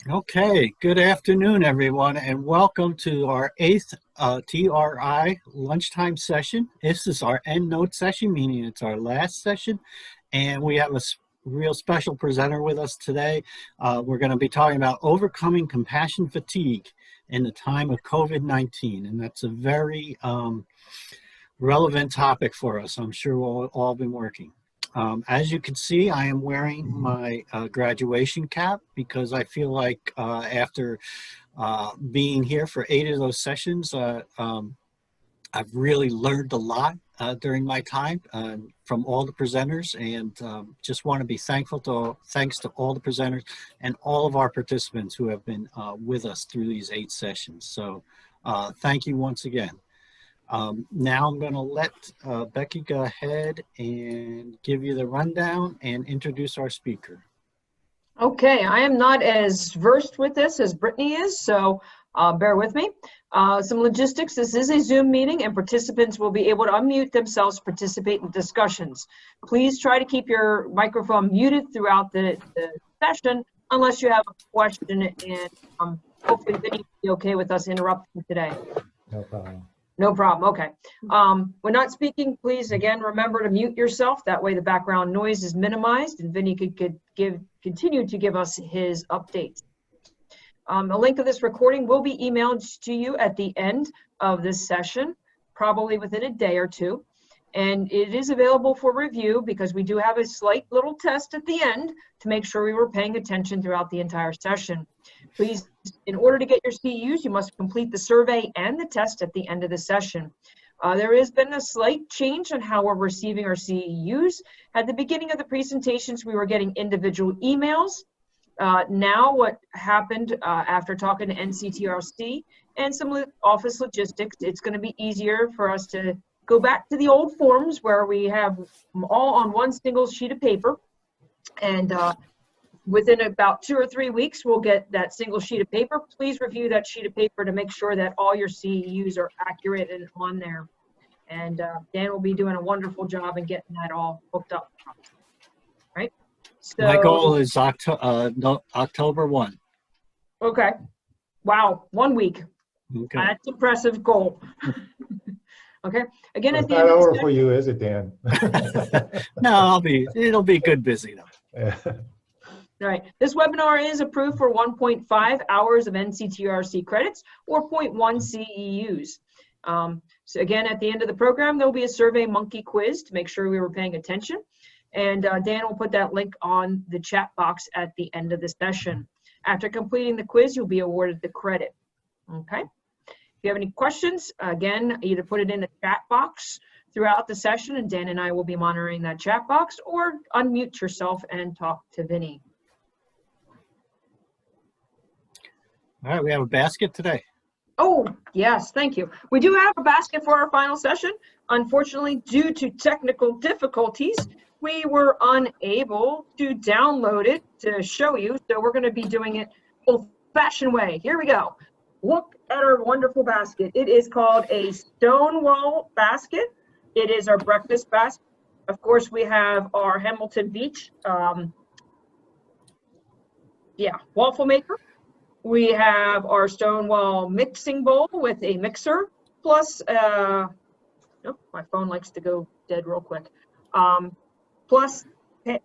Okay, good afternoon, everyone, and welcome to our eighth TRI lunchtime session. This is our end note session, meaning it's our last session, and we have a real special presenter with us today. We're going to be talking about overcoming compassion fatigue in the time of COVID-19, and that's a very relevant topic for us. I'm sure we'll all been working. As you can see, I am wearing my graduation cap because I feel like after being here for 8 of those sessions, I've really learned a lot during my time from all the presenters, and just want to be thanks to all the presenters and all of our participants who have been with us through these 8 sessions. So thank you once again. Now I'm going to let Becky go ahead and give you the rundown and introduce our speaker. Okay, I am not as versed with this as Brittany is, so bear with me. Some logistics: this is a Zoom meeting and participants will be able to unmute themselves to participate in discussions. Please try to keep your microphone muted throughout the session unless you have a question, and hopefully Vinny will be okay with us interrupting today. No problem. No problem, okay. When not speaking, please, again, remember to mute yourself. That way the background noise is minimized and Vinny could continue to give us his updates. A link of this recording will be emailed to you at the end of this session, probably within a day or two. And it is available for review because we do have a slight little test at the end to make sure we were paying attention throughout the entire session. Please, in order to get your CEUs, you must complete the survey and the test at the end of the session. There has been a slight change in how we're receiving our CEUs. At the beginning of the presentations, we were getting individual emails. Now what happened after talking to NCTRC and some office logistics, it's going to be easier for us to go back to the old forms where we have them all on one single sheet of paper. And within about 2 or 3 weeks, we'll get that single sheet of paper. Please review that sheet of paper to make sure that all your CEUs are accurate and on there. And Dan will be doing a wonderful job in getting that all hooked up. Right? So, My goal is October 1. Okay. Wow, 1 week. Okay. That's an impressive goal. Okay. Again, It's at the not end of over the for you, is it, Dan? No, it'll be good busy though. Yeah. All right. This webinar is approved for 1.5 hours of NCTRC credits or 0.1 CEUs. So again, at the end of the program, there'll be a Survey Monkey quiz to make sure we were paying attention. And Dan will put that link on the chat box at the end of the session. After completing the quiz, you'll be awarded the credit. Okay. If you have any questions, again, either put it in the chat box throughout the session and Dan and I will be monitoring that chat box, or unmute yourself and talk to Vinny. All right, we have a basket today. Oh, yes, thank you. We do have a basket for our final session. Unfortunately, due to technical difficulties, we were unable to download it to show you, so we're going to be doing it old-fashioned way. Here we go. Look at our wonderful basket. It is called a Stonewall basket. It is our breakfast basket. Of course, we have our Hamilton Beach waffle maker. We have our Stonewall mixing bowl with a mixer, plus, oh, my phone likes to go dead real quick, plus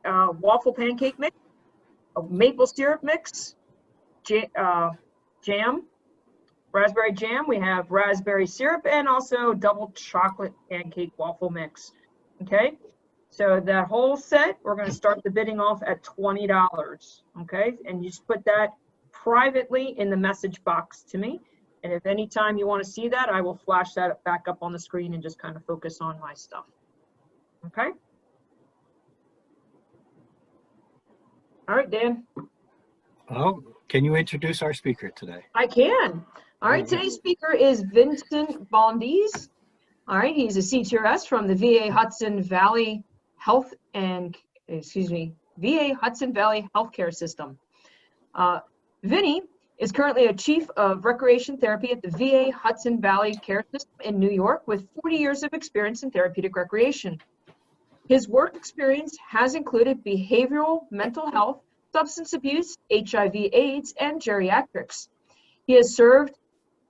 waffle pancake mix, a maple syrup mix, jam, raspberry jam. We have raspberry syrup and also double chocolate pancake waffle mix. Okay, so that whole set, we're going to start the bidding off at $20. Okay, and you just put that privately in the message box to me, and if anytime you want to see that, I will flash that back up on the screen and just kind of focus on my stuff. Okay. All right, Dan. Oh, can you introduce our speaker today? I can. All right, today's speaker is Vincent Bondies. All right, he's a CTRS from the VA Hudson Valley VA Hudson Valley Healthcare System. Vinny is currently a chief of recreation therapy at the VA Hudson Valley Care System in New York with 40 years of experience in therapeutic recreation. His work experience has included behavioral, mental health, substance abuse, HIV/AIDS, and geriatrics. He has served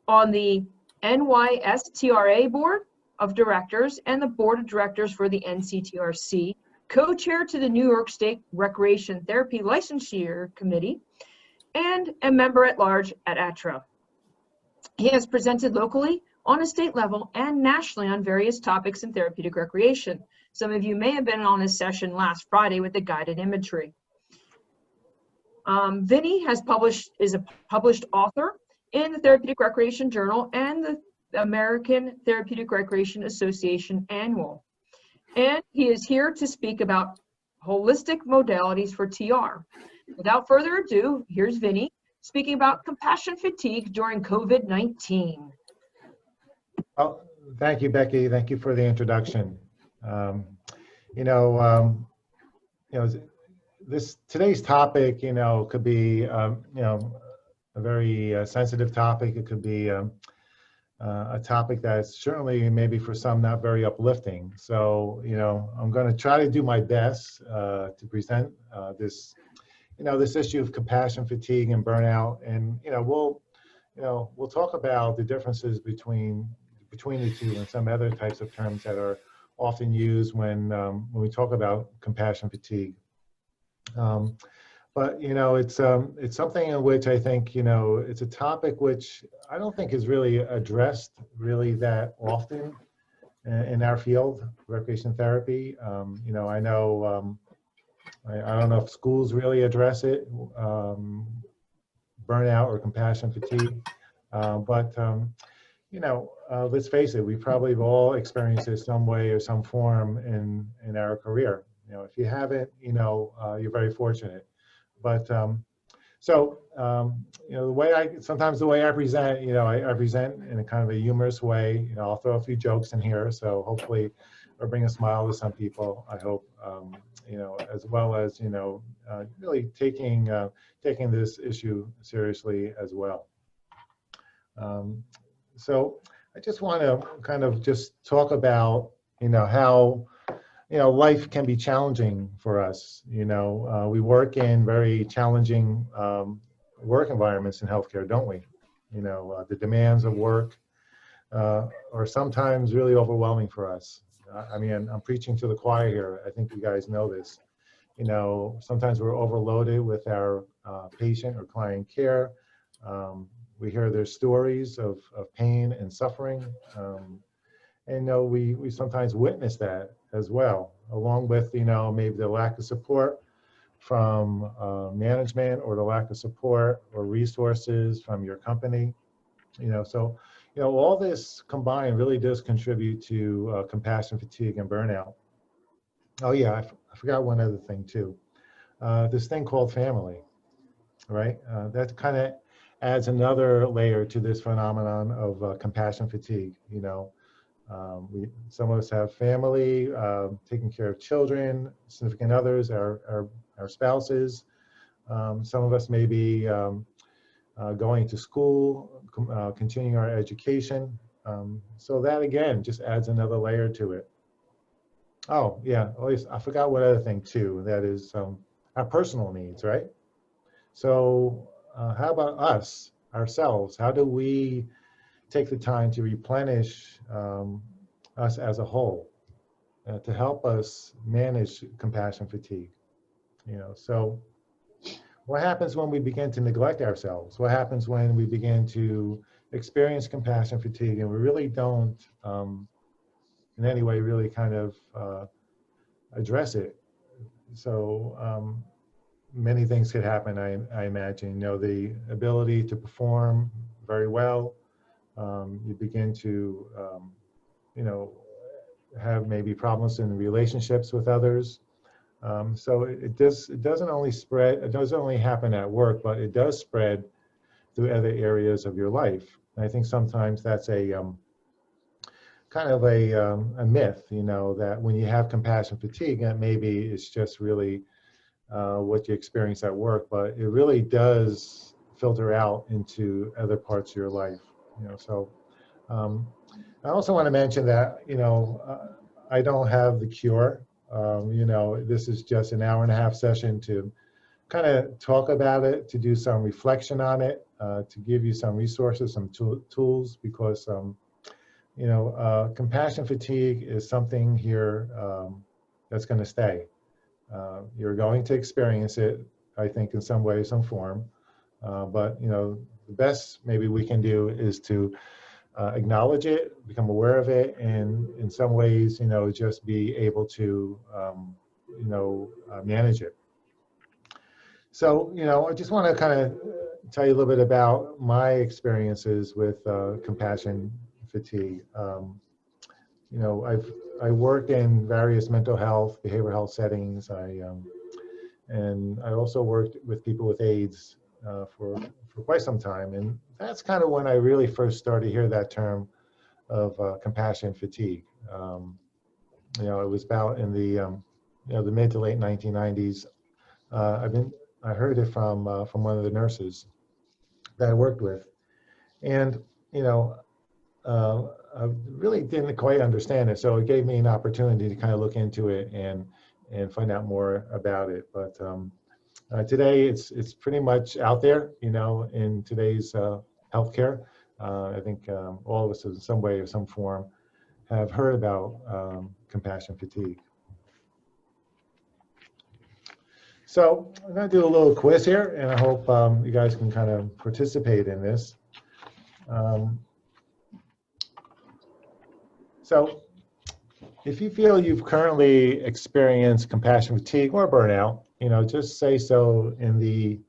on the NYSTRA Board of Directors and the Board of Directors for the NCTRC, co-chair to the New York State Recreation Therapy Licensure Committee, and a member at large at ATRA. He has presented locally, on a state level, and nationally on various topics in therapeutic recreation. Some of you may have been on his session last Friday with the guided imagery. Vinny is a published author in the Therapeutic Recreation Journal and the American Therapeutic Recreation Association Annual. And he is here to speak about holistic modalities for TR. Without further ado, here's Vinny speaking about compassion fatigue during COVID-19. Oh, thank you, Becky. Thank you for the introduction. Today's topic, could be, a very sensitive topic. It could be a topic that's certainly maybe for some not very uplifting. So, I'm going to try to do my best to present this issue of compassion fatigue and burnout, and we'll talk about the differences between the two and some other types of terms that are often used when we talk about compassion fatigue. But it's something in which I think it's a topic which I don't think is really addressed really that often in our field, recreation therapy. I know I don't know if schools really address it, burnout or compassion fatigue, but let's face it, we probably have all experienced it some way or some form in our career. If you haven't, you're very fortunate. But the way I present, I present in a kind of a humorous way. I'll throw a few jokes in here, so hopefully it'll bring a smile to some people, I hope. As well as really taking this issue seriously as well. So I just want to kind of just talk about how life can be challenging for us. We work in very challenging work environments in healthcare, don't we? The demands of work are sometimes really overwhelming for us. I mean, I'm preaching to the choir here. I think you guys know this. Sometimes we're overloaded with our patient or client care. We hear their stories of pain and suffering. And we sometimes witness that as well, along with, maybe the lack of support from management, or the lack of support or resources from your company. So all this combined really does contribute to compassion fatigue and burnout. Oh yeah, I forgot one other thing too. This thing called family, right? That kind of adds another layer to this phenomenon of compassion fatigue. Some of us have family, taking care of children, significant others, our spouses. Some of us may be going to school, continuing our education. So that again just adds another layer to it. Oh yeah, I forgot one other thing too. That is our personal needs, right? So how about us, ourselves? How do we take the time to replenish us as a whole to help us manage compassion fatigue? So what happens when we begin to neglect ourselves? What happens when we begin to experience compassion fatigue and we really don't in any way really kind of address it? So many things could happen, I imagine. The ability to perform very well. You begin to, have maybe problems in relationships with others. So it doesn't only happen at work, but it does spread through other areas of your life. And I think sometimes that's a kind of a myth, that when you have compassion fatigue, that maybe it's just really what you experience at work, but it really does filter out into other parts of your life. So I also want to mention that, I don't have the cure. This is just an hour and a half session to kind of talk about it, to do some reflection on it, to give you some resources, some tools, because compassion fatigue is something here that's going to stay. You're going to experience it, I think, in some way, some form. But the best maybe we can do is to acknowledge it, become aware of it, and in some ways, just be able to, manage it. So, I just want to kind of tell you a little bit about my experiences with compassion fatigue. I worked in various mental health, behavioral health settings. And I also worked with people with AIDS for quite some time. And that's kind of when I really first started to hear that term of compassion fatigue. It was about in the the mid to late 1990s. I heard it from one of the nurses that I worked with, and I really didn't quite understand it. So it gave me an opportunity to kind of look into it and find out more about it. But today it's pretty much out there, in today's healthcare. I think all of us in some way or some form have heard about compassion fatigue. So I'm going to do a little quiz here, and I hope you guys can kind of participate in this. So if you feel you've currently experienced compassion fatigue or burnout, just say so in the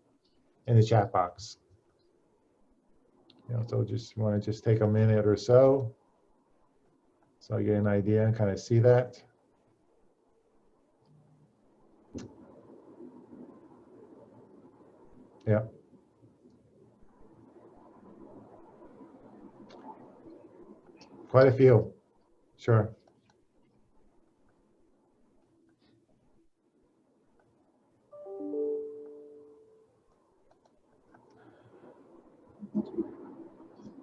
chat box. So just want to just take a minute or so I get an idea and kind of see that. Yeah. Quite a few. Sure.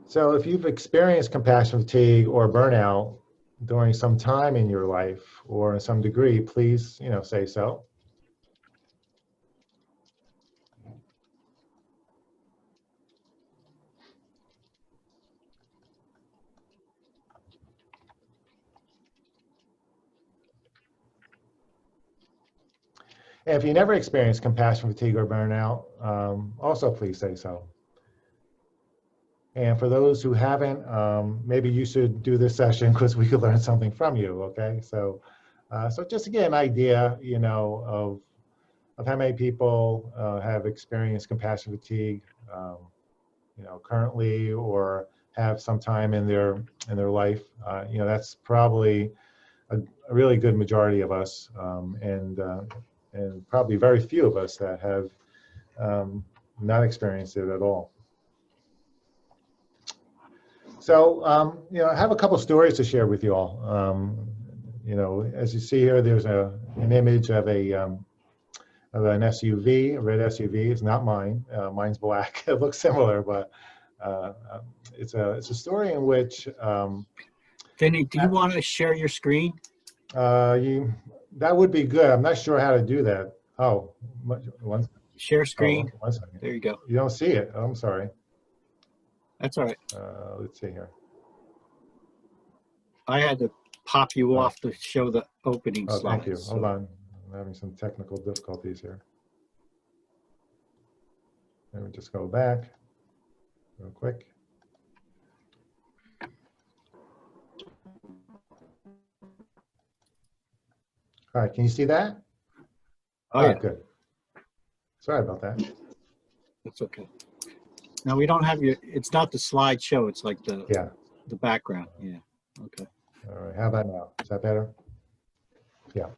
So if you've experienced compassion fatigue or burnout during some time in your life or in some degree, please, say so. And if you never experienced compassion fatigue or burnout, also please say so. And for those who haven't, maybe you should do this session because we could learn something from you, okay? So just to get an idea, of how many people have experienced compassion fatigue, currently, or have some time in their life, that's probably a really good majority of us, and probably very few of us that have not experienced it at all. So, I have a couple stories to share with you all. As you see here, there's an image of an SUV, a red SUV. It's not mine. Mine's black. It looks similar, but it's a story in which. Vinny, do you want to share your screen? That would be good. I'm not sure how to do that. Oh, share screen. Oh, 1 second. There you go. You don't see it. Oh, I'm sorry. That's all right. Let's see here. I had to pop you off to show the opening slides. Thank you. Hold on. I'm having some technical difficulties here. Let me just go back real quick. All right, can you see that? Oh, yeah. Good. Sorry about that. That's okay. Now we don't have it's not the slideshow, it's like the background. Yeah, okay. All right, how about now? Is that better? Yeah.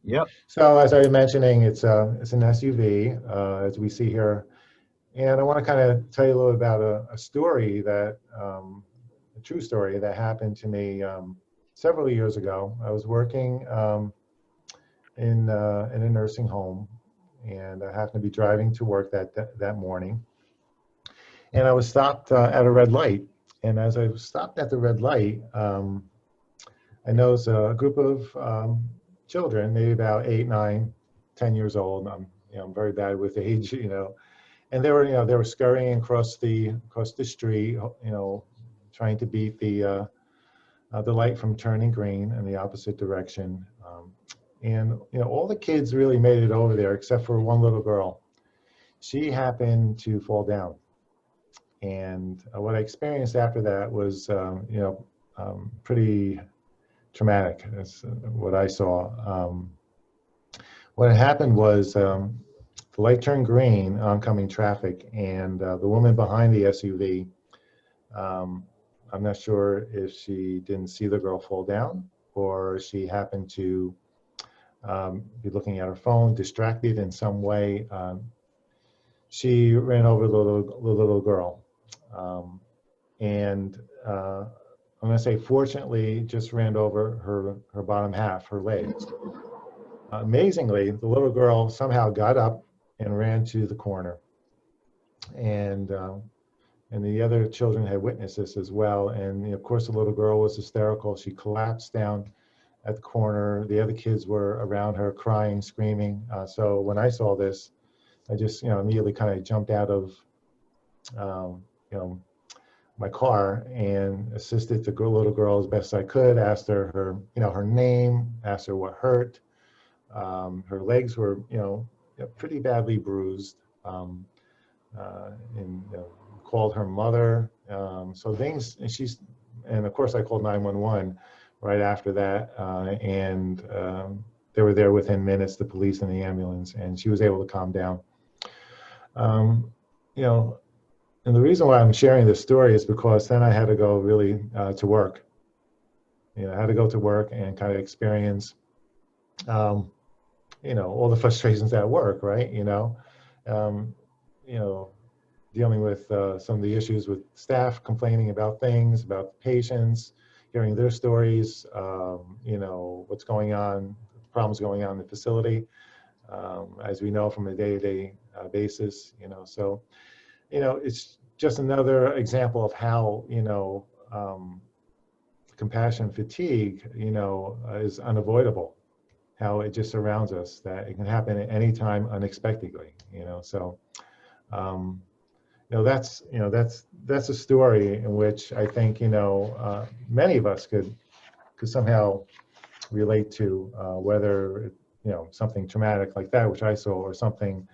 Yep. So as I was mentioning, it's an SUV, as we see here. And I want to kind of tell you a little about a story that, a true story that happened to me several years ago. I was working in a nursing home, and I happened to be driving to work that morning. And I was stopped at a red light. And as I was stopped at the red light, I noticed a group of children, maybe about 8, 9, 10 years old. I'm I'm very bad with age, and they were scurrying across the street, trying to beat the light from turning green in the opposite direction. And all the kids really made it over there except for one little girl. She happened to fall down. And what I experienced after that was, pretty traumatic. That's what I saw. What had happened was the light turned green, oncoming traffic, and the woman behind the SUV, I'm not sure if she didn't see the girl fall down or she happened to be looking at her phone, distracted in some way. She ran over the little girl. And I'm going to say, fortunately, just ran over her bottom half, her legs. Amazingly, the little girl somehow got up and ran to the corner. And the other children had witnessed this as well. And of course, the little girl was hysterical. She collapsed down at the corner. The other kids were around her crying, screaming. So when I saw this, I just, immediately kind of jumped out of, my car and assisted the little girl as best I could, asked her her name, asked her what hurt. Her legs were, pretty badly bruised, and called her mother. So things, and of course I called 911 right after that, and they were there within minutes, the police and the ambulance, and she was able to calm down. And the reason why I'm sharing this story is because then I had to go really to work. I had to go to work and kind of experience, all the frustrations at work, right? Dealing with some of the issues with staff complaining about things, about patients, hearing their stories, what's going on, problems going on in the facility, as we know from a day-to-day basis, so. It's just another example of how, compassion fatigue, is unavoidable, how it just surrounds us, that it can happen at any time unexpectedly, so, that's a story in which I think, many of us could somehow relate to, whether, something traumatic like that, which I saw, or something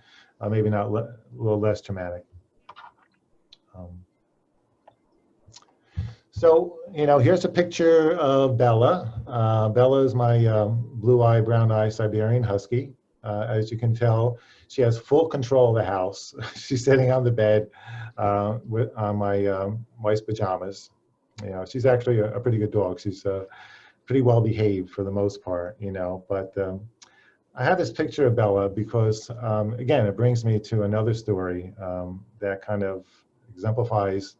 maybe not a little less traumatic. So, here's a picture of Bella. Bella is my blue-eyed, brown-eyed Siberian Husky. As you can tell, she has full control of the house. She's sitting on the bed on my wife's pajamas. She's actually a pretty good dog. She's pretty well behaved for the most part, but I have this picture of Bella because, again, it brings me to another story that kind of exemplifies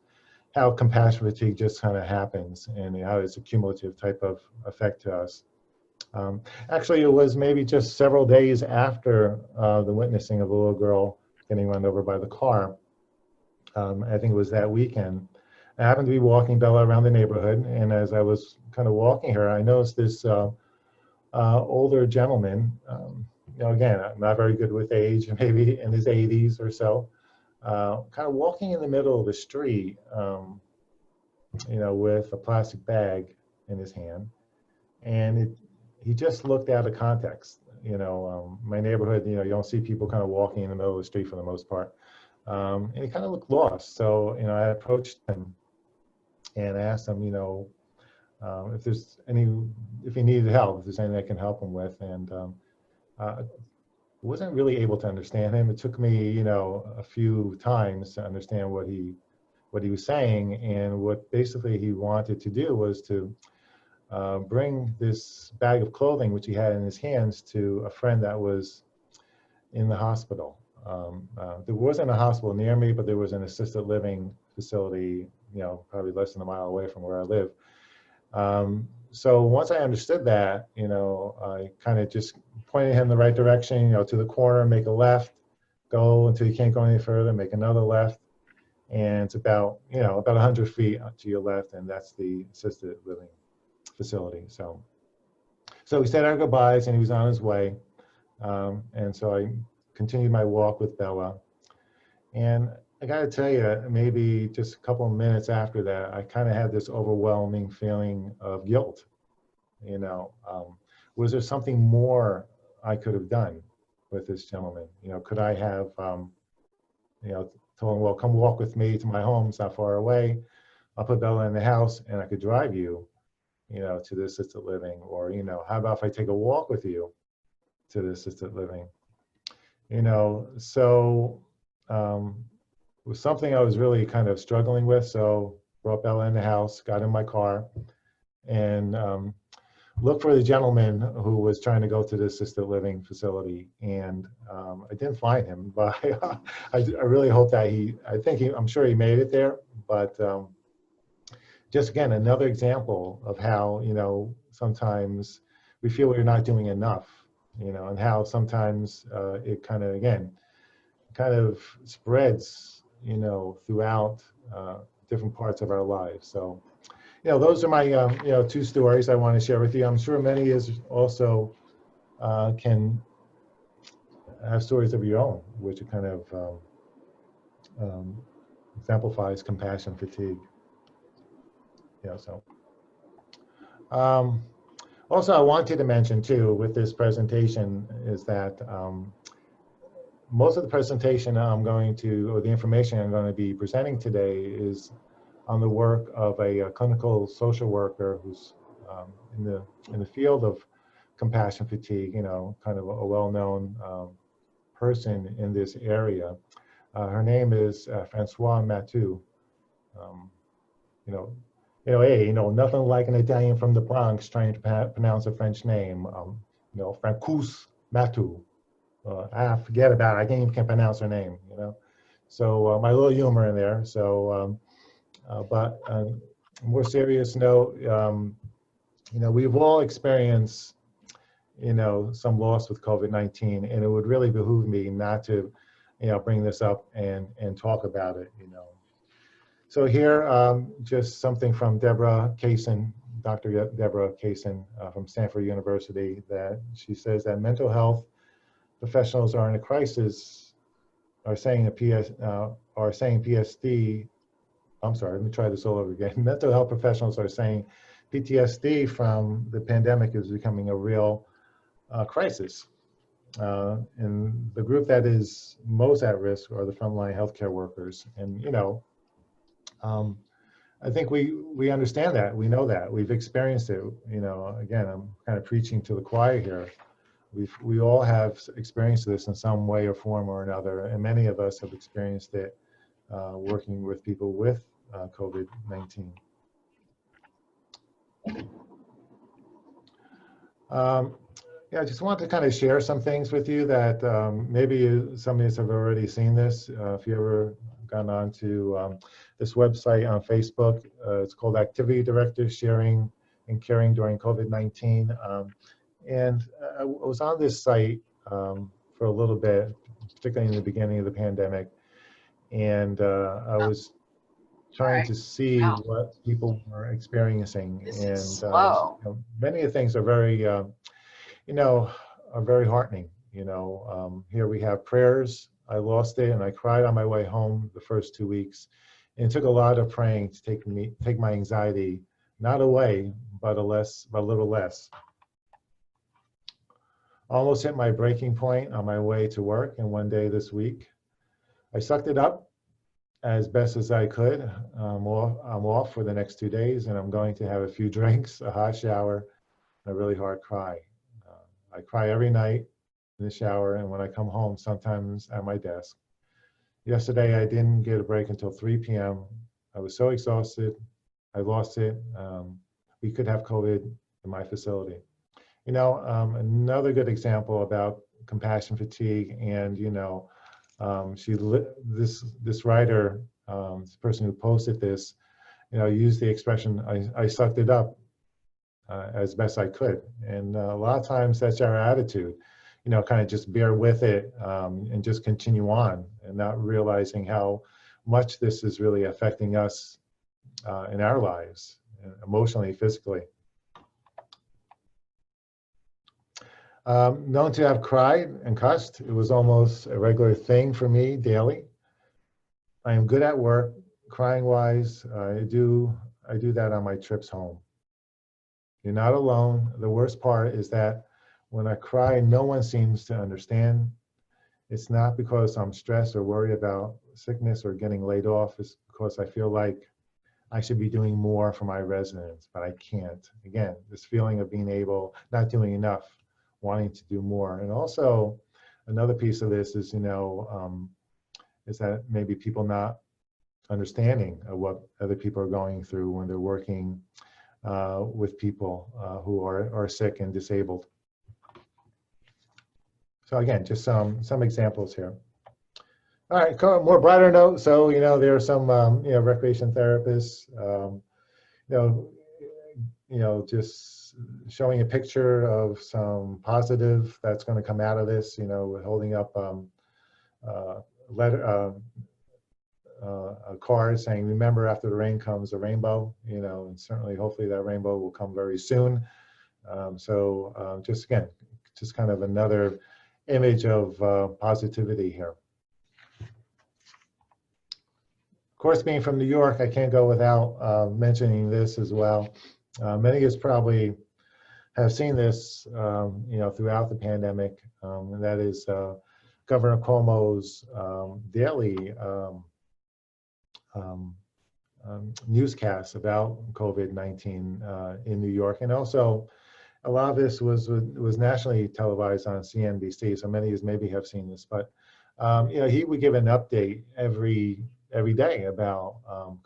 how compassion fatigue just kind of happens and how it's a cumulative type of effect to us. Actually, it was maybe just several days after the witnessing of a little girl getting run over by the car. I think it was that weekend. I happened to be walking Bella around the neighborhood, and as I was kind of walking her, I noticed this older gentleman, again, not very good with age, maybe in his 80s or so, kind of walking in the middle of the street, with a plastic bag in his hand. And he just looked out of context. My neighborhood, you don't see people kind of walking in the middle of the street for the most part. And he kind of looked lost. So, I approached him and asked him, if he needed help, if there's anything I can help him with. And wasn't really able to understand him. It took me, a few times to understand what he was saying. And what basically he wanted to do was to bring this bag of clothing, which he had in his hands, to a friend that was in the hospital. There wasn't a hospital near me, but there was an assisted living facility, probably less than a mile away from where I live. So once I understood that, I kind of just pointed him the right direction, to the corner, make a left, go until you can't go any further, make another left. And it's about 100 feet to your left, and that's the assisted living facility. So we said our goodbyes, and he was on his way. And so I continued my walk with Bella. And I got to tell you, maybe just a couple of minutes after that, I kind of had this overwhelming feeling of guilt. You know, was there something more I could have done with this gentleman? You know, could I have, you know, told him, well, come walk with me to my home, it's not far away. I'll put Bella in the house and I could drive you, you know, to the assisted living. Or, you know, how about if I take a walk with you to the assisted living? You know, so it was something I was really kind of struggling with. So brought Bella in the house, got in my car, and looked for the gentleman who was trying to go to the assisted living facility. And I didn't find him, but I really hope that I'm sure he made it there. But just again, another example of how, you know, sometimes we feel we're not doing enough, you know, and how sometimes it kind of, again, kind of spreads, you know, throughout different parts of our lives. So, you know, those are my, you know, two stories I want to share with you. I'm sure many is also can have stories of your own, which kind of exemplifies compassion fatigue. You know, so. Also, I wanted to mention too, with this presentation, is that most of the presentation or the information I'm going to be presenting today is on the work of a clinical social worker who's in the field of compassion fatigue, you know, kind of a well-known person in this area. Her name is Francois Matou. Hey, you know, nothing like an Italian from the Bronx trying to pronounce a French name. You know, Francois Matou. Forget about it. I can't even pronounce her name, you know. So my little humor in there. So, but more serious note, you know, we've all experienced, you know, some loss with COVID-19, and it would really behoove me not to, you know, bring this up and talk about it, you know. So here, just something from Deborah Kaysen, Dr. Deborah Kaysen from Stanford University, that she says that mental health professionals are in a crisis, are saying PSD. I'm sorry, let me try this all over again. Mental health professionals are saying PTSD from the pandemic is becoming a real crisis. And the group that is most at risk are the frontline healthcare workers. And, you know, I think we understand that, we know that, we've experienced it. You know, again, I'm kind of preaching to the choir here. We all have experienced this in some way or form or another, and many of us have experienced it working with people with COVID-19. Yeah, I just want to kind of share some things with you that maybe some of you have already seen this. If you ever gone on to this website on Facebook, it's called Activity Directors Sharing and Caring During COVID-19. And I was on this site for a little bit, particularly in the beginning of the pandemic. And I was trying to see what people were experiencing. And you know, many of the things are very, you know, are very heartening. You know, here we have prayers. I lost it and I cried on my way home the first 2 weeks. And it took a lot of praying to take my anxiety, not away, but a little less. Almost hit my breaking point on my way to work, and one day this week, I sucked it up as best as I could. I'm off for the next 2 days, and I'm going to have a few drinks, a hot shower, and a really hard cry. I cry every night in the shower, and when I come home, sometimes at my desk. Yesterday, I didn't get a break until 3 p.m. I was so exhausted. I lost it. We could have COVID in my facility. You know, another good example about compassion fatigue, and you know, this writer, this person who posted this, you know, used the expression, I sucked it up as best I could. And a lot of times that's our attitude, you know, kind of just bear with it and just continue on, and not realizing how much this is really affecting us in our lives, emotionally, physically. Known to have cried and cussed. It was almost a regular thing for me daily. I am good at work, crying wise. I do that on my trips home. You're not alone. The worst part is that when I cry, no one seems to understand. It's not because I'm stressed or worried about sickness or getting laid off. It's because I feel like I should be doing more for my residents, but I can't. Again, this feeling of being not doing enough, wanting to do more. And also another piece of this is, is that maybe people not understanding of what other people are going through when they're working with people who are sick and disabled. So again, just some examples here. All right, more brighter note. So, there are some, recreation therapists, just showing a picture of some positive that's going to come out of this, holding up a card saying, remember, after the rain comes a rainbow, and certainly, hopefully that rainbow will come very soon. Just kind of another image of positivity here. Of course, being from New York, I can't go without mentioning this as well. Many of us probably have seen this, throughout the pandemic, and that is Governor Cuomo's daily newscasts about COVID-19 in New York, and also a lot of this was nationally televised on CNBC. So many of you maybe have seen this, but he would give an update every day about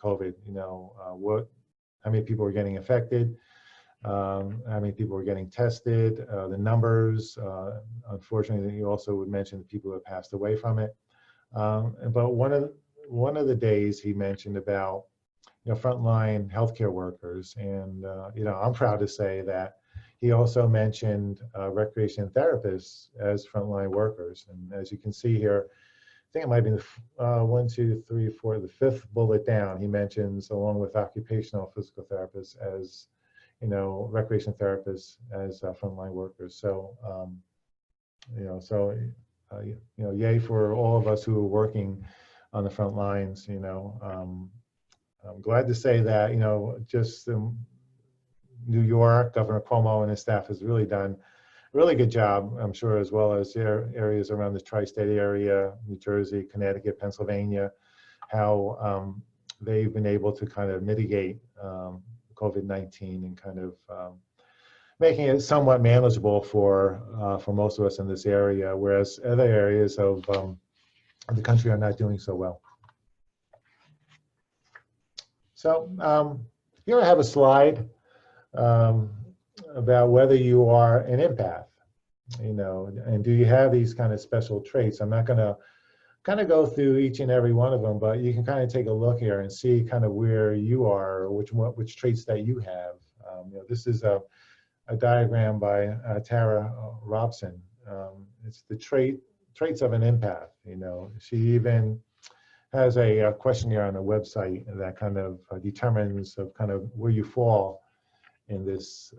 COVID. How many people were getting affected, how many people were getting tested, the numbers. Unfortunately, he also would mention the people who have passed away from it. But one of the days he mentioned about frontline healthcare workers, and I'm proud to say that he also mentioned recreation therapists as frontline workers. And as you can see here, I think it might be the 1, 2, 3, 4, the 5th bullet down. He mentions, along with occupational physical therapists, as recreation therapists as frontline workers. So yay for all of us who are working on the front lines. I'm glad to say that just New York, Governor Cuomo and his staff has really done a really good job, I'm sure, as well as areas around the tri-state area, New Jersey, Connecticut, Pennsylvania, how they've been able to kind of mitigate COVID-19 and kind of making it somewhat manageable for most of us in this area, whereas other areas of the country are not doing so well. So here I have a slide about whether you are an empath, and do you have these kind of special traits. I'm not going to kind of go through each and every one of them, but you can kind of take a look here and see kind of where you are, or which traits that you have. This is a diagram by Tara Robson. It's the traits of an empath. She even has a questionnaire on a website that kind of determines kind of where you fall in this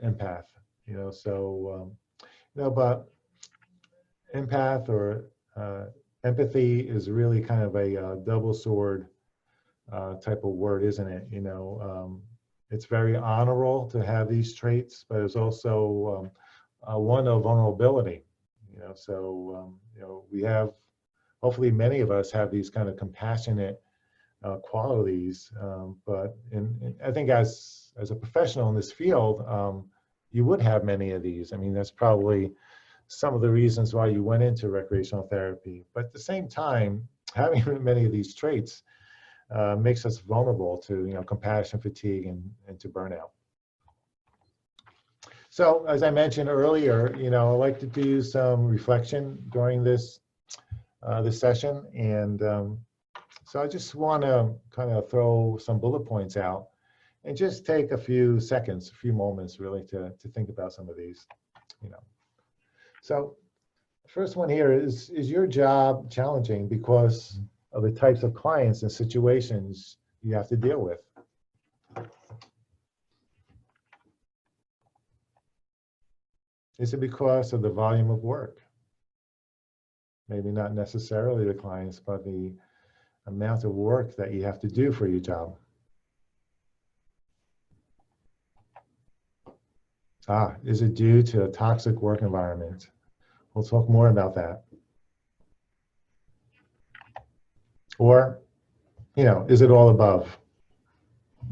empath. But empath or empathy is really kind of a double sword type of word, isn't it? It's very honorable to have these traits, but it's also one of vulnerability. We have, hopefully many of us have these kind of compassionate qualities, but I think as a professional in this field, you would have many of these. I mean, that's probably some of the reasons why you went into recreational therapy. But at the same time, having many of these traits makes us vulnerable to compassion fatigue and to burnout. So as I mentioned earlier, I like to do some reflection during this session, and so I just want to kind of throw some bullet points out and just take a few seconds, a few moments really to think about some of these. So the first one here is your job challenging because of the types of clients and situations you have to deal with? Is it because of the volume of work? Maybe not necessarily the clients, but the amount of work that you have to do for your job. Is it due to a toxic work environment? We'll talk more about that. Or, is it all above?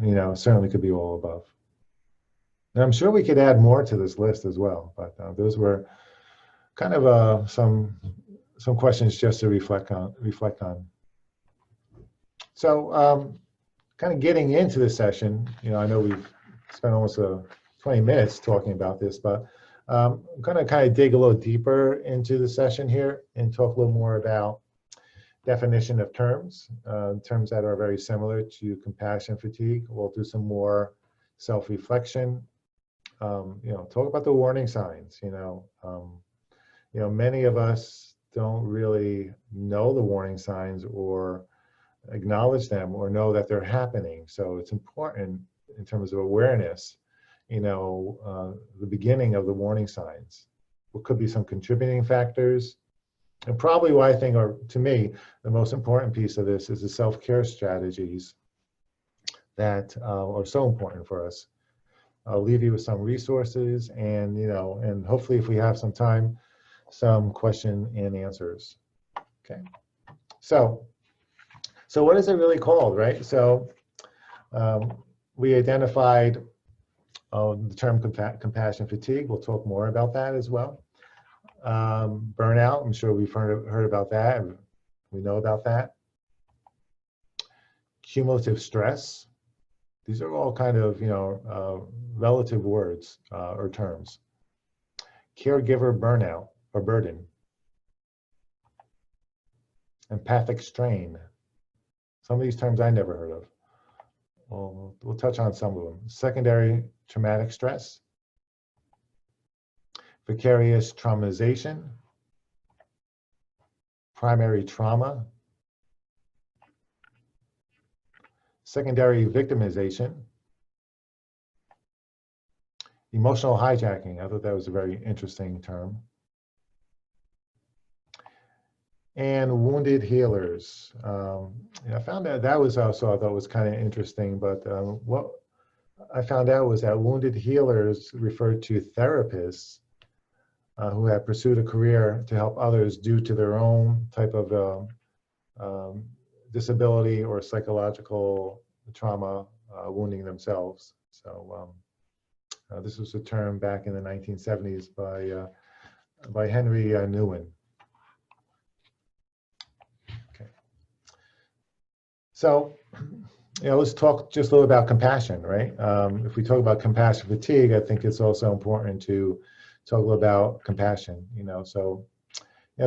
Certainly could be all above. And I'm sure we could add more to this list as well, but those were kind of some questions just to reflect on. So kind of getting into the session, I know we've spent almost 20 minutes talking about this, but I'm going to kind of dig a little deeper into the session here and talk a little more about definition of terms that are very similar to compassion fatigue. We'll do some more self-reflection. Talk about the warning signs. Many of us don't really know the warning signs or acknowledge them or know that they're happening. So it's important in terms of awareness, the beginning of the warning signs. What could be some contributing factors? And probably what I think are, to me, the most important piece of this is the self-care strategies that are so important for us. I'll leave you with some resources and, and hopefully if we have some time, some question and answers. Okay. So what is it really called, right? So we identified the term compassion fatigue. We'll talk more about that as well. Burnout, I'm sure we've heard about that. We know about that. Cumulative stress. These are all kind of, relative words or terms. Caregiver burnout or burden. Empathic strain. Some of these terms I never heard of. Well, we'll touch on some of them. Secondary traumatic stress. Vicarious traumatization. Primary trauma. Secondary victimization. Emotional hijacking. I thought that was a very interesting term. And wounded healers. I found that was also, I thought was kind of interesting, but what I found out was that wounded healers referred to therapists who had pursued a career to help others due to their own type of disability or psychological trauma, wounding themselves. So this was a term back in the 1970s by Henry Nguyen. Okay. So, let's talk just a little about compassion, right? If we talk about compassion fatigue, I think it's also important to talk a little about compassion, So,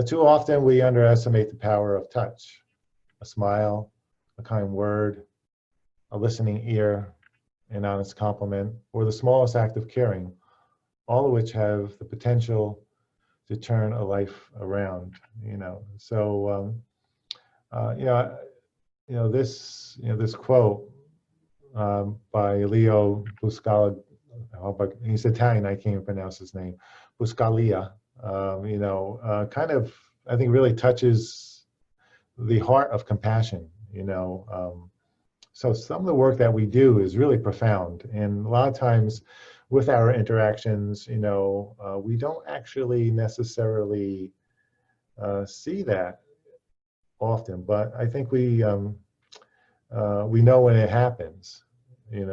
too often we underestimate the power of touch, a smile, a kind word, a listening ear, an honest compliment, or the smallest act of caring, all of which have the potential to turn a life around, So, this quote by Leo Buscaglia, he's Italian, I can't even pronounce his name, Buscaglia, kind of, I think really touches the heart of compassion, So some of the work that we do is really profound. And a lot of times with our interactions, we don't actually necessarily see that often, but I think we know when it happens, and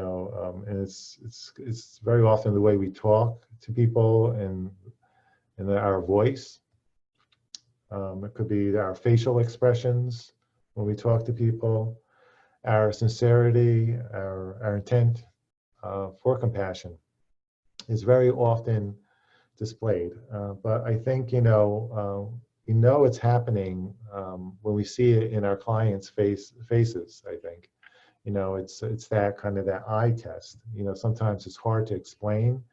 it's very often the way we talk to people and our voice. It could be our facial expressions when we talk to people, our sincerity, our intent for compassion is very often displayed. But I think, we know it's happening when we see it in our clients' faces, I think. It's that kind of that eye test. Sometimes it's hard to explain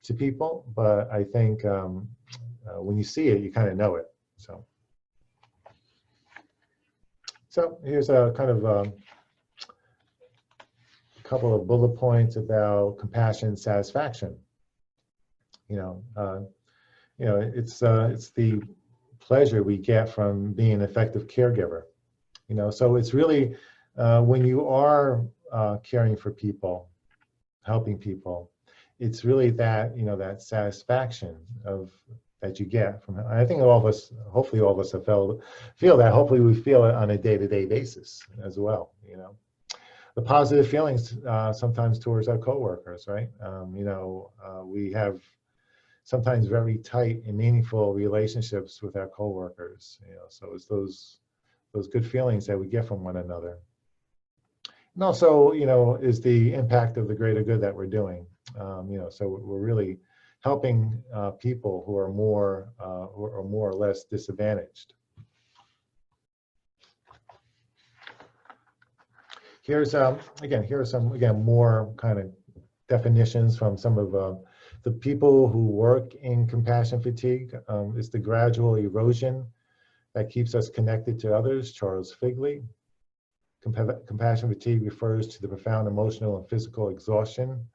to people, but I think when you see it, you kind of know it. So here's a kind of a couple of bullet points about compassion and satisfaction. it's the pleasure we get from being an effective caregiver. So it's really when you are caring for people, helping people, it's really that that satisfaction of that you get from it. I think all of us, hopefully all of us have feel that. Hopefully we feel it on a day-to-day basis as well. The positive feelings sometimes towards our coworkers, right? We have sometimes very tight and meaningful relationships with our coworkers. So it's those good feelings that we get from one another. And also, is the impact of the greater good that we're doing. So we're really helping people who are more or less disadvantaged. Here's some more kind of definitions from some of the people who work in compassion fatigue. It's the gradual erosion that keeps us connected to others, Charles Figley. Compassion fatigue refers to the profound emotional and physical exhaustion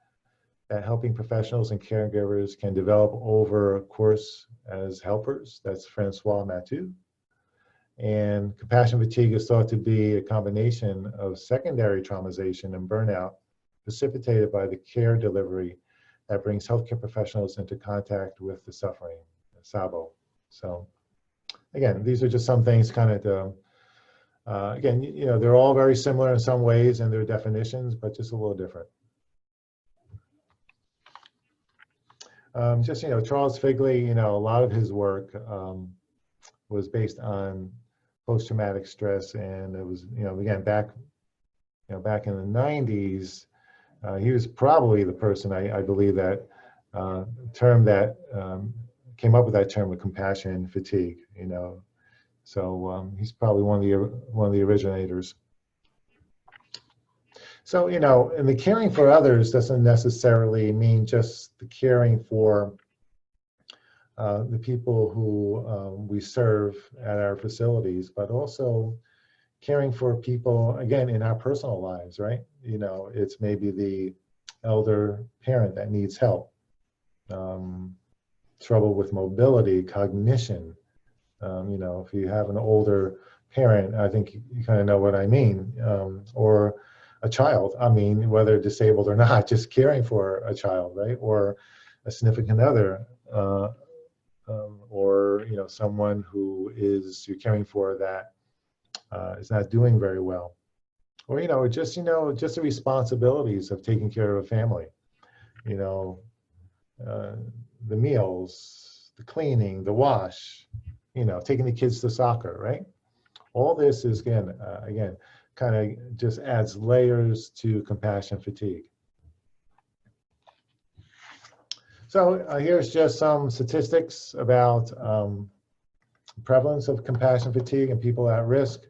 that helping professionals and caregivers can develop over a course as helpers. That's Francois Mathieu. And compassion fatigue is thought to be a combination of secondary traumatization and burnout precipitated by the care delivery that brings healthcare professionals into contact with the suffering, SABO. So again, these are just some things kind of to, again, they're all very similar in some ways in their definitions, but just a little different. Charles Figley, a lot of his work was based on post-traumatic stress, and it was, again, back in the 90s, he was probably the person I believe that term that came up with that term of compassion fatigue. So he's probably one of the originators. So and the caring for others doesn't necessarily mean just the caring for the people who we serve at our facilities, but also caring for people, again, in our personal lives, right? It's maybe the elder parent that needs help, trouble with mobility, cognition. If you have an older parent, I think you kind of know what I mean, or a child, whether disabled or not, just caring for a child, right? Or a significant other, or someone who you're caring for that is not doing very well, or just the responsibilities of taking care of a family, the meals, the cleaning, the wash, taking the kids to soccer, right? All this is again kind of just adds layers to compassion fatigue. So here's just some statistics about prevalence of compassion fatigue and people at risk.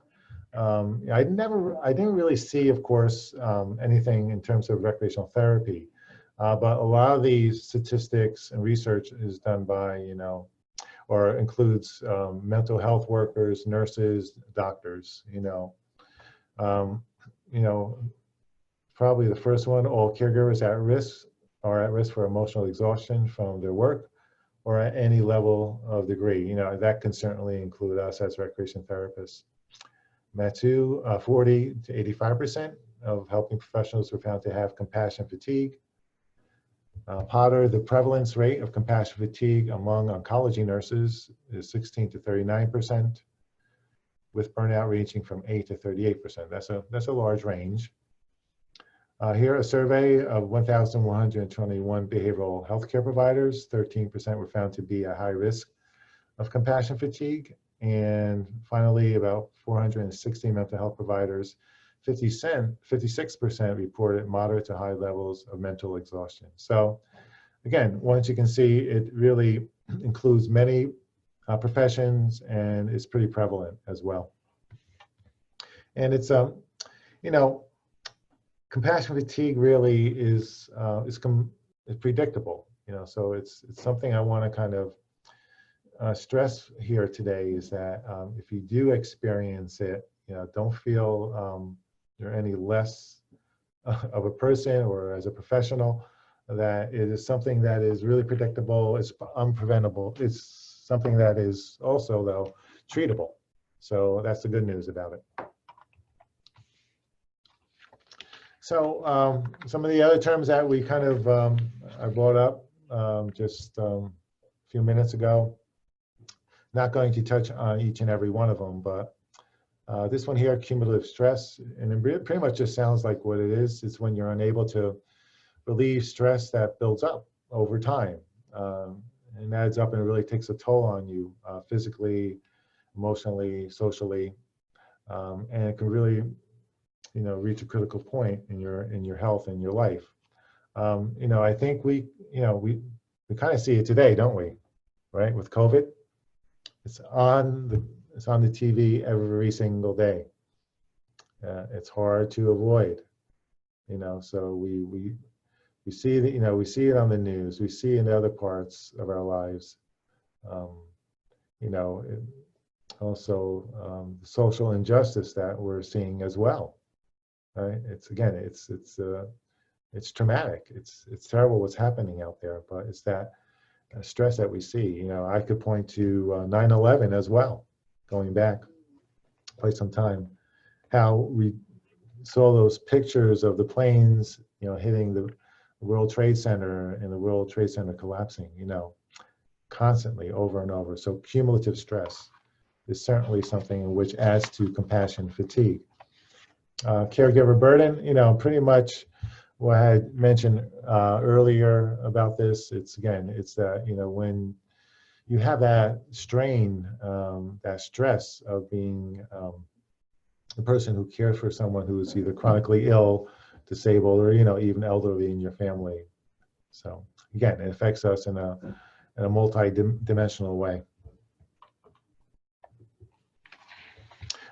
I didn't really see, of course, anything in terms of recreational therapy, but a lot of these statistics and research is done by, or includes mental health workers, nurses, doctors. Probably the first one, all caregivers are at risk for emotional exhaustion from their work or at any level of degree. That can certainly include us as recreation therapists. Mathieu, 40 to 85% of helping professionals were found to have compassion fatigue. Potter, the prevalence rate of compassion fatigue among oncology nurses is 16 to 39%, with burnout ranging from 8 to 38%. That's a large range. Here, a survey of 1,121 behavioral healthcare providers, 13% were found to be at high risk of compassion fatigue. And finally, about 460 mental health providers, 56% reported moderate to high levels of mental exhaustion. So again, once you can see, it really includes many professions, and it's pretty prevalent as well. And it's, compassion fatigue really is predictable, so it's something I want to kind of stress here today is that if you do experience it, don't feel you're any less of a person or as a professional. that it is something that is really predictable, it's unpreventable, it's something that is also, though, treatable. So that's the good news about it. So some of the other terms that we kind of, I brought up just a few minutes ago. Not going to touch on each and every one of them, but this one here, cumulative stress, and it pretty much just sounds like what it is. It's when you're unable to relieve stress that builds up over time and adds up and it really takes a toll on you physically, emotionally, socially, and it can really, reach a critical point in your health and your life. I think we kind of see it today, don't we? Right, with COVID, it's on the TV every single day. It's hard to avoid, so we see that, we see it on the news, we see it in other parts of our lives. Also the social injustice that we're seeing as well. Right? It's traumatic. It's terrible what's happening out there, but it's that stress that we see. I could point to 9/11 as well, going back quite some time, how we saw those pictures of the planes, hitting the World Trade Center and the World Trade Center collapsing, constantly over and over. So cumulative stress is certainly something which adds to compassion fatigue. Caregiver burden, pretty much what I had mentioned earlier about this. It's that, when you have that strain, that stress of being the person who cares for someone who is either chronically ill, disabled, or even elderly in your family. So again, it affects us in a multi-dimensional way.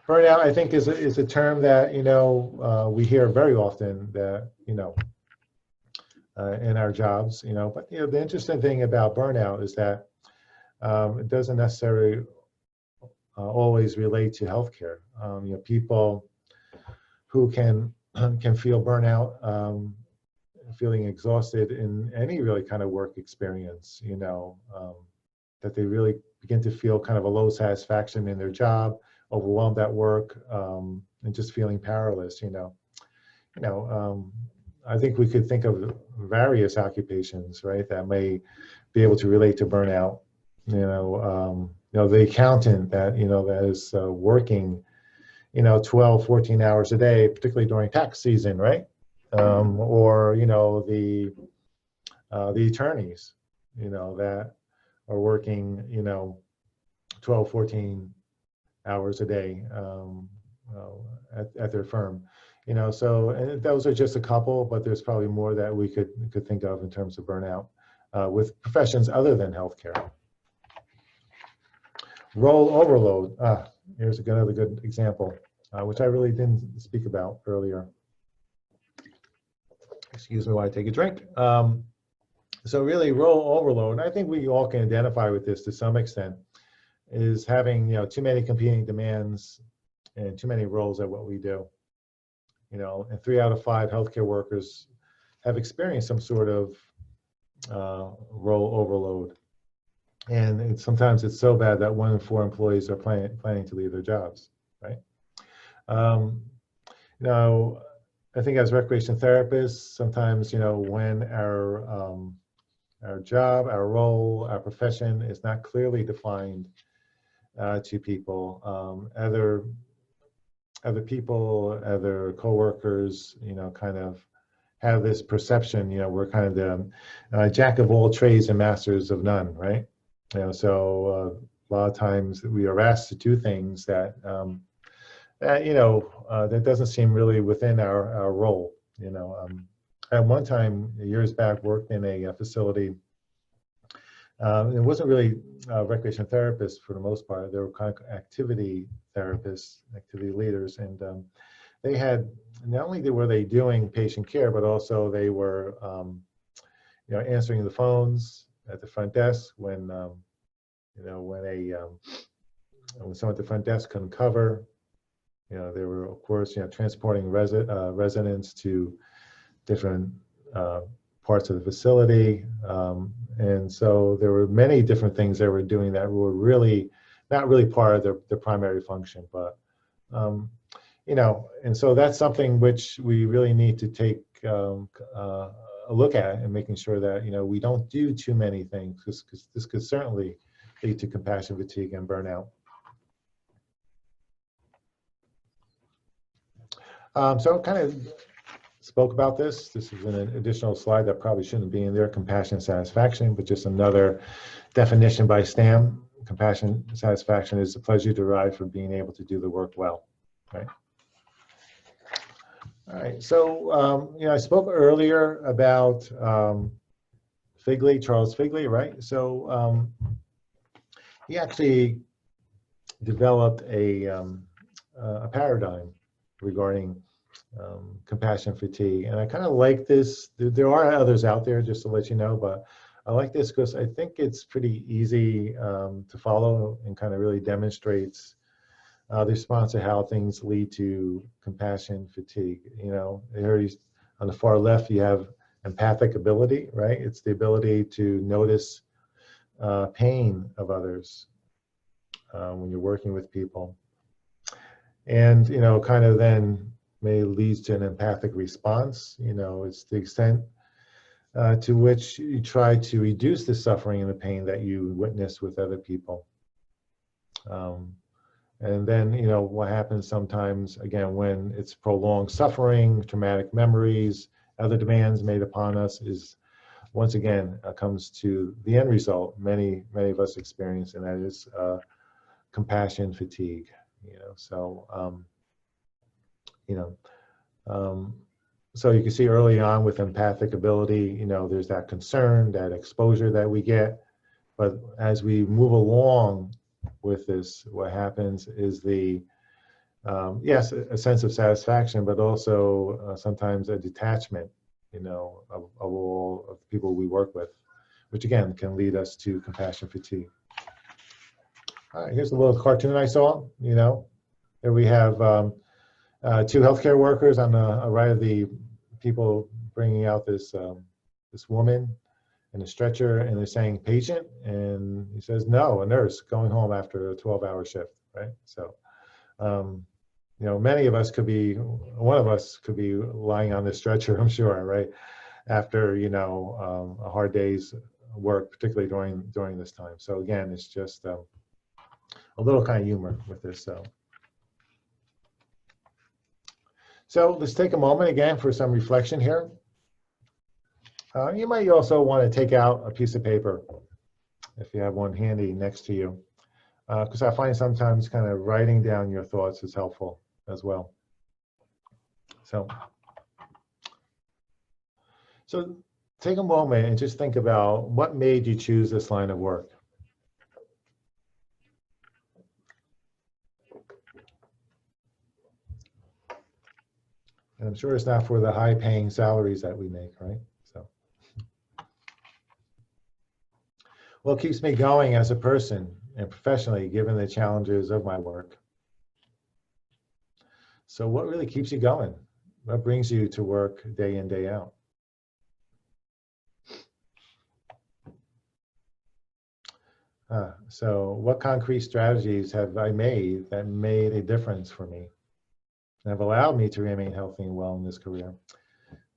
Burnout, I think, is a term that we hear very often, that in our jobs, but the interesting thing about burnout is that it doesn't necessarily always relate to healthcare. People who can feel burnout, feeling exhausted in any really kind of work experience, that they really begin to feel kind of a low satisfaction in their job, overwhelmed at work, and just feeling powerless. I think we could think of various occupations, right, that may be able to relate to burnout. The accountant that that is working 12, 14 hours a day, particularly during tax season, right? Or the attorneys, that are working 12, 14 hours a day at their firm. So, and those are just a couple, but there's probably more that we could think of in terms of burnout with professions other than healthcare. Role overload. Here's another good example, which I really didn't speak about earlier. Excuse me while I take a drink. So really, role overload, and I think we all can identify with this to some extent, is having too many competing demands and too many roles at what we do. And 3 out of 5 healthcare workers have experienced some sort of role overload. And sometimes it's so bad that 1 in 4 employees are planning to leave their jobs, right? I think as recreation therapists, sometimes, when our job, our role, our profession is not clearly defined to people, other people, other coworkers, kind of have this perception, we're kind of the jack of all trades and masters of none, right? So a lot of times we are asked to do things that that doesn't seem really within our role. At one time, years back, worked in a facility. It wasn't really recreation therapists for the most part. They were kind of activity therapists, activity leaders, and they had, not only were they doing patient care, but also they were answering the phones at the front desk when when someone at the front desk couldn't cover. They were, of course, transporting residents to different parts of the facility. And so there were many different things they were doing that were really not really part of their primary function. But, you know, and so that's something which we really need to take a look at and making sure that, you know, we don't do too many things, because this could certainly lead to compassion fatigue and burnout. So kind of spoke about this. This is an additional slide that probably shouldn't be in there, compassion satisfaction, but just another definition by STAM. Compassion satisfaction is the pleasure derived from being able to do the work well, right? All right, so, you know, I spoke earlier about Figley, Charles Figley, right? So he actually developed a paradigm regarding compassion fatigue. And I kind of like this. There are others out there, just to let you know, but I like this because I think it's pretty easy to follow and kind of really demonstrates the response to how things lead to compassion fatigue. You know, here on the far left, you have empathic ability, right? It's the ability to notice pain of others when you're working with people. And, you know, kind of then may lead to an empathic response. You know, it's the extent to which you try to reduce the suffering and the pain that you witness with other people. And then, you know, what happens sometimes, again, when it's prolonged suffering, traumatic memories, other demands made upon us, is once again comes to the end result many of us experience, and that is compassion fatigue. You know, so so you can see early on with empathic ability, you know, there's that concern, that exposure that we get, but as we move along with this, what happens is the yes, a sense of satisfaction, but also sometimes a detachment, you know, of all of the people we work with, which again can lead us to compassion fatigue. All right, here's a little cartoon I saw. You know, here we have two healthcare workers on the right of the people bringing out this this woman in a stretcher, and they're saying patient, and he says no, a nurse going home after a 12-hour shift, right? So, you know, many of us could be, one of us could be lying on this stretcher, I'm sure, right? After, you know, a hard day's work, particularly during this time. So again, it's just a little kind of humor with this. So let's take a moment again for some reflection here. You might also want to take out a piece of paper if you have one handy next to you, because I find sometimes kind of writing down your thoughts is helpful as well. So take a moment and just think about what made you choose this line of work. And I'm sure it's not for the high-paying salaries that we make, right? So, what keeps me going as a person and professionally, given the challenges of my work? So, what really keeps you going? What brings you to work day in, day out? So, what concrete strategies have I made that made a difference for me? Have allowed me to remain healthy and well in this career.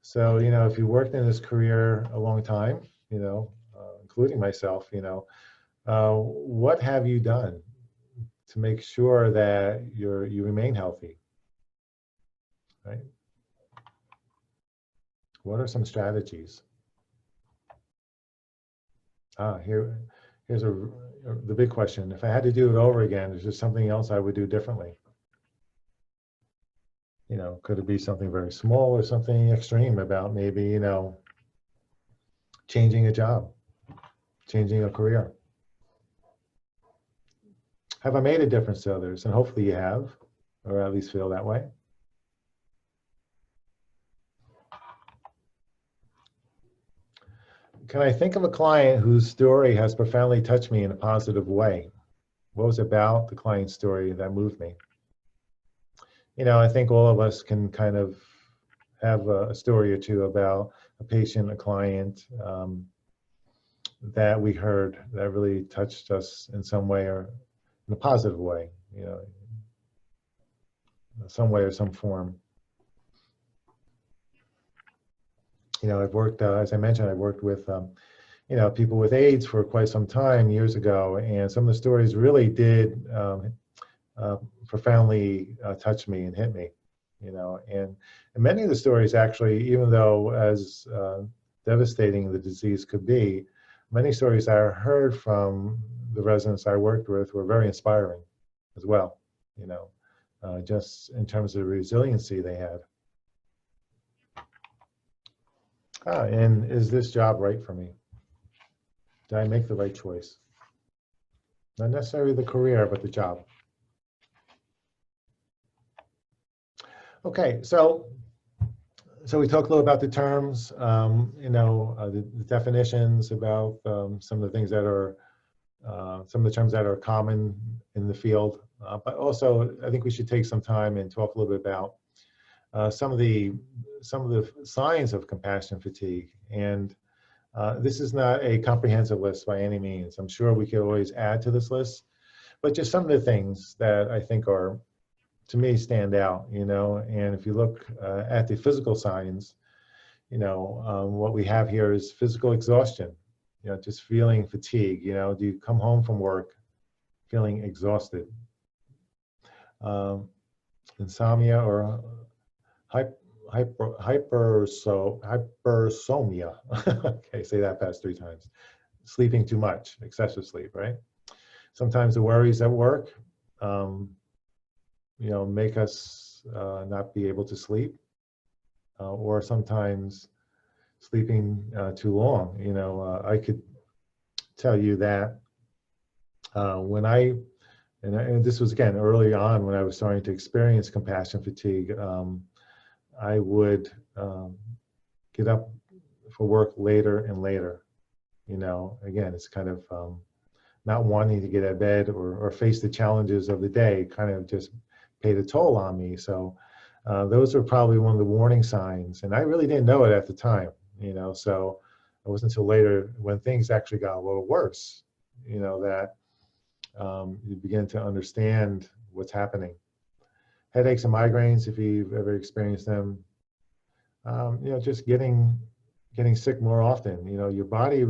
So, you know, if you worked in this career a long time, you know, including myself, you know, what have you done to make sure that you remain healthy, right? What are some strategies? Here's the big question. If I had to do it over again, is there something else I would do differently? You know, could it be something very small or something extreme about maybe, you know, changing a job, changing a career? Have I made a difference to others? And hopefully you have, or at least feel that way. Can I think of a client whose story has profoundly touched me in a positive way? What was it about the client's story that moved me? You know, I think all of us can kind of have a story or two about a patient, a client, that we heard that really touched us in some way or in a positive way, you know, some way or some form. You know, I've worked, as I mentioned, I worked with, you know, people with AIDS for quite some time years ago, and some of the stories really did profoundly touch me and hit me, you know, and many of the stories actually, even though as devastating the disease could be, many stories I heard from the residents I worked with were very inspiring as well, you know, just in terms of the resiliency they had. And is this job right for me? Did I make the right choice? Not necessarily the career, but the job. Okay, so we talked a little about the terms, you know, the definitions about some of the things that are, some of the terms that are common in the field, but also I think we should take some time and talk a little bit about some of the signs of compassion fatigue. And this is not a comprehensive list by any means. I'm sure we could always add to this list, but just some of the things that I think are, to me, stand out, you know. And if you look at the physical signs, you know, what we have here is physical exhaustion, you know, just feeling fatigue, you know. Do you come home from work feeling exhausted? Insomnia or hypersomnia. Okay, say that past 3 times. Sleeping too much, excessive sleep, right? Sometimes the worries at work, you know, make us not be able to sleep, or sometimes sleeping too long. You know, I could tell you that when and this was again early on when I was starting to experience compassion fatigue, I would get up for work later and later. You know, again, it's kind of not wanting to get out of bed or face the challenges of the day kind of just paid a toll on me. So those are probably one of the warning signs. And I really didn't know it at the time, you know, so it wasn't until later when things actually got a little worse, you know, that you begin to understand what's happening. Headaches and migraines, if you've ever experienced them, you know, just getting sick more often. You know, your body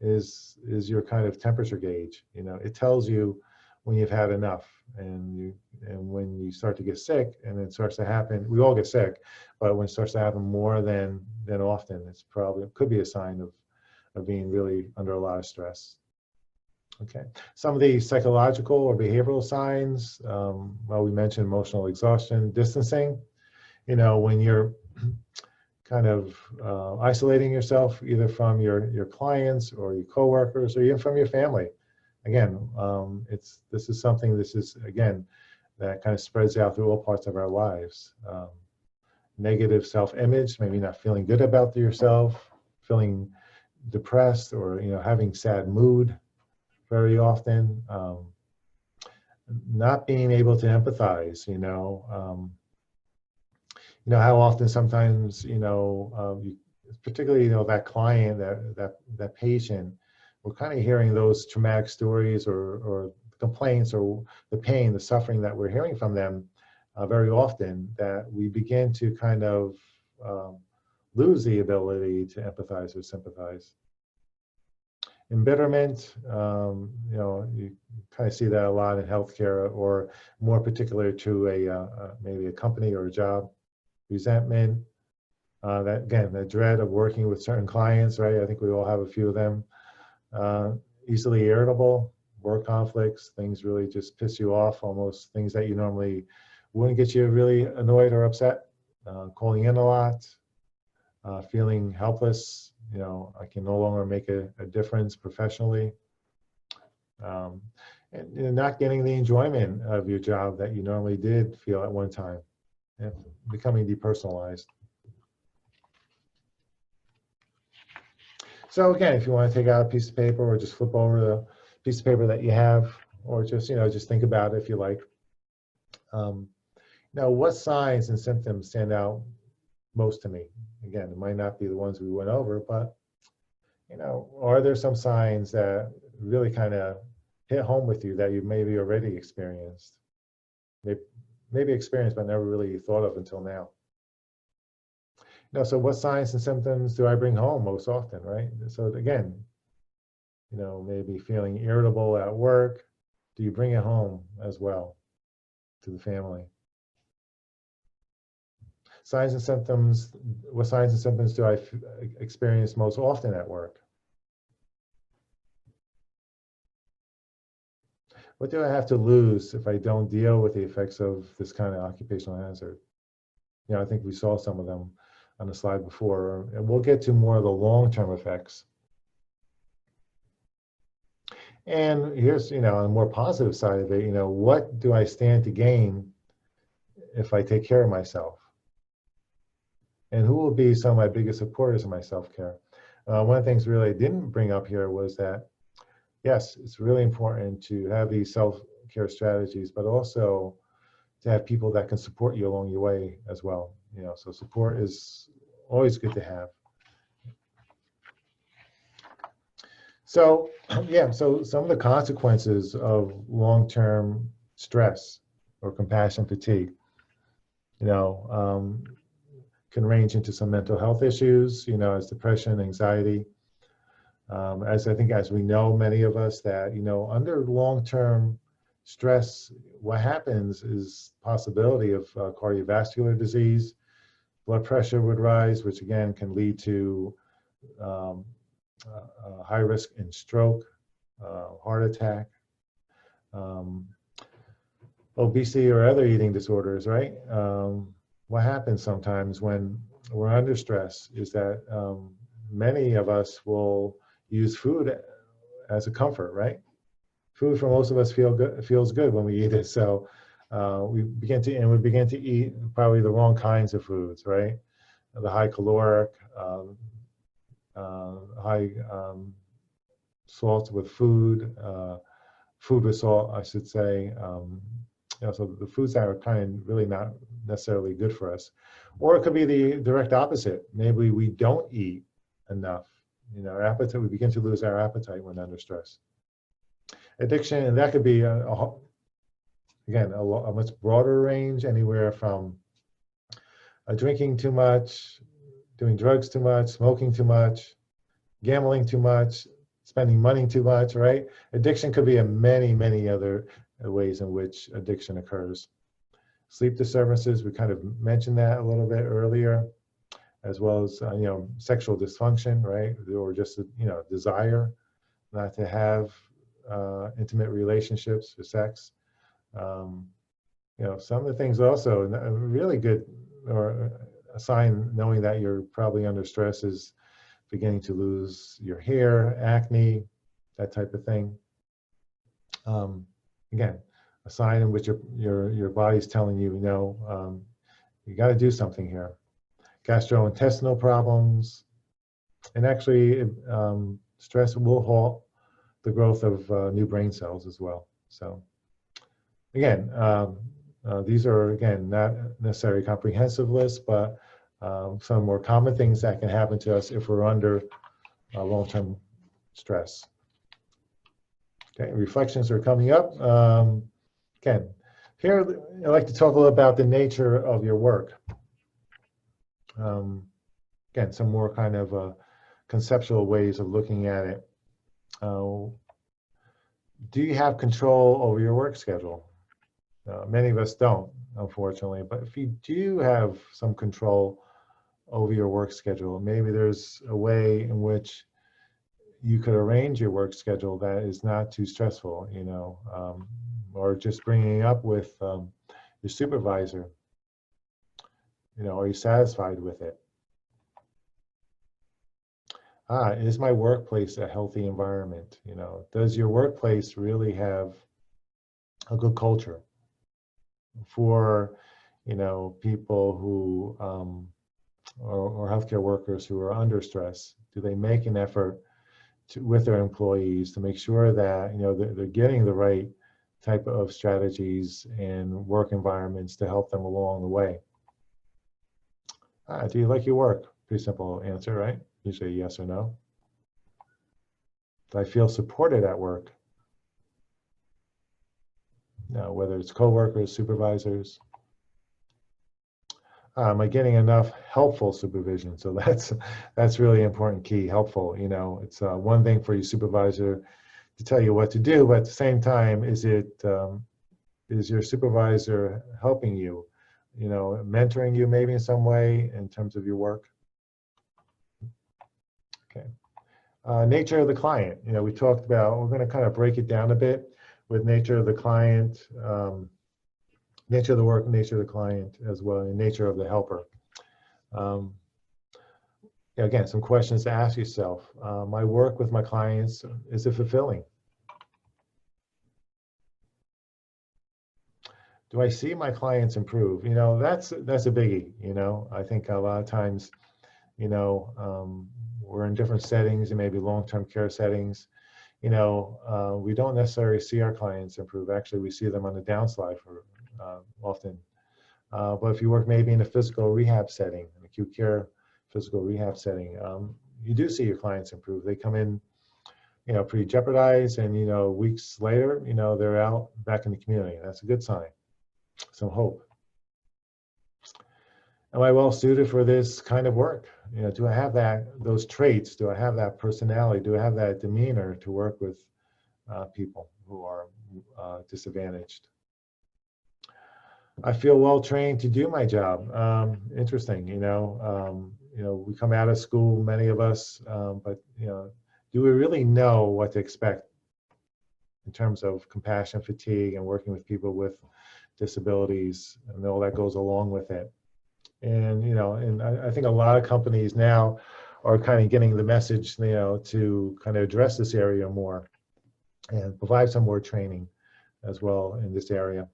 is your kind of temperature gauge. You know, it tells you when you've had enough, and when you start to get sick, and it starts to happen. We all get sick, but when it starts to happen more than often, it could be a sign of being really under a lot of stress. Okay, some of the psychological or behavioral signs, well, we mentioned emotional exhaustion, distancing. You know, when you're kind of isolating yourself either from your clients or your coworkers or even from your family. Again, this is again, that kind of spreads out through all parts of our lives. Negative self-image, maybe not feeling good about yourself, feeling depressed, or, you know, having sad mood very often, not being able to empathize, you know. You know how often sometimes, you know, particularly, you know, that client, that patient, we're kind of hearing those traumatic stories or complaints or the pain, the suffering that we're hearing from them very often, that we begin to kind of lose the ability to empathize or sympathize. Embitterment, you know, you kind of see that a lot in healthcare, or more particular to maybe a company or a job. Resentment, that again, the dread of working with certain clients, right? I think we all have a few of them. Easily irritable, work conflicts, things really just piss you off, almost things that you normally wouldn't get you really annoyed or upset. Calling in a lot, feeling helpless, you know, I can no longer make a difference professionally. And not getting the enjoyment of your job that you normally did feel at one time. Yeah, becoming depersonalized. So again, if you want to take out a piece of paper or just flip over the piece of paper that you have, or just, you know, just think about it if you like. Now, what signs and symptoms stand out most to me. Again, it might not be the ones we went over, but are there some signs that really kind of hit home with you that you maybe already experienced? Maybe experienced but never really thought of until now. So what signs and symptoms do I bring home most often, right? So again, maybe feeling irritable at work. Do you bring it home as well to the family? Signs and symptoms, what signs and symptoms do I experience most often at work? What do I have to lose if I don't deal with the effects of this kind of occupational hazard? I think we saw some of them on the slide before, and we'll get to more of the long-term effects. And here's, on the more positive side of it, what do I stand to gain if I take care of myself? And who will be some of my biggest supporters of my self-care? One of the things really I didn't bring up here was that, yes, it's really important to have these self-care strategies, but also to have people that can support you along your way as well. So support is always good to have. So yeah, so some of the consequences of long-term stress or compassion fatigue, can range into some mental health issues, as depression, anxiety. As I think, as we know, many of us that, under long-term stress, what happens is possibility of cardiovascular disease, blood pressure would rise, which again can lead to high risk in stroke, heart attack, obesity or other eating disorders, right? What happens sometimes when we're under stress is that many of us will use food as a comfort, right? Food for most of us feels good when we eat it. So we begin to eat probably the wrong kinds of foods, right? The high caloric, high salt with food, food with salt, I should say. So the foods that are kind of really not necessarily good for us. Or it could be the direct opposite. Maybe we don't eat enough. Our appetite, we begin to lose our appetite when under stress. Addiction, and that could be, again, a much broader range, anywhere from drinking too much, doing drugs too much, smoking too much, gambling too much, spending money too much, right? Addiction could be in many, many other ways in which addiction occurs. Sleep disturbances, we kind of mentioned that a little bit earlier, as well as, sexual dysfunction, right? Or just, desire not to have intimate relationships or sex. Some of the things also, a really good, or a sign knowing that you're probably under stress is beginning to lose your hair, acne, that type of thing. Again, a sign in which your body's telling you, you got to do something here. Gastrointestinal problems, and actually stress will halt the growth of new brain cells as well. So again, these are, again, not necessarily comprehensive lists, but some more common things that can happen to us if we're under long-term stress. Okay, reflections are coming up. Again, here I'd like to talk a little about the nature of your work. Again, some more kind of conceptual ways of looking at it. Do you have control over your work schedule? Many of us don't, unfortunately, but if you do have some control over your work schedule, maybe there's a way in which you could arrange your work schedule that is not too stressful, or just bringing up with your supervisor, are you satisfied with it? Is my workplace a healthy environment? Does your workplace really have a good culture for, people who, or healthcare workers who are under stress? Do they make an effort with their employees to make sure that, they're getting the right type of strategies and work environments to help them along the way? Do you like your work? Pretty simple answer, right? Usually yes or no. Do I feel supported at work? No, whether it's coworkers, supervisors. Am I getting enough helpful supervision? So that's really important key, helpful. You know, it's one thing for your supervisor to tell you what to do, but at the same time, is your supervisor helping you, you know, mentoring you maybe in some way in terms of your work? Okay. Nature of the client. You know, we talked about, we're going to kind of break it down a bit with nature of the client, nature of the work, nature of the client as well, and nature of the helper. Again, some questions to ask yourself. My work with my clients, is it fulfilling? Do I see my clients improve? You know, that's a biggie. You know, I think a lot of times, you know, we're in different settings and maybe long-term care settings. You know, we don't necessarily see our clients improve. Actually, we see them on the downslide for often. But if you work maybe in a physical rehab setting, an acute care physical rehab setting, you do see your clients improve. They come in, you know, pretty jeopardized, and you know, weeks later, you know, they're out back in the community. That's a good sign. Some hope. Am I well suited for this kind of work? You know, do I have those traits? Do I have that personality? Do I have that demeanor to work with people who are disadvantaged? I feel well trained to do my job. Interesting, you know, we come out of school, many of us, but you know, do we really know what to expect in terms of compassion fatigue and working with people with disabilities and all that goes along with it? And you know, and I think a lot of companies now are kind of getting the message, you know, to kind of address this area more and provide some more training as well in this area.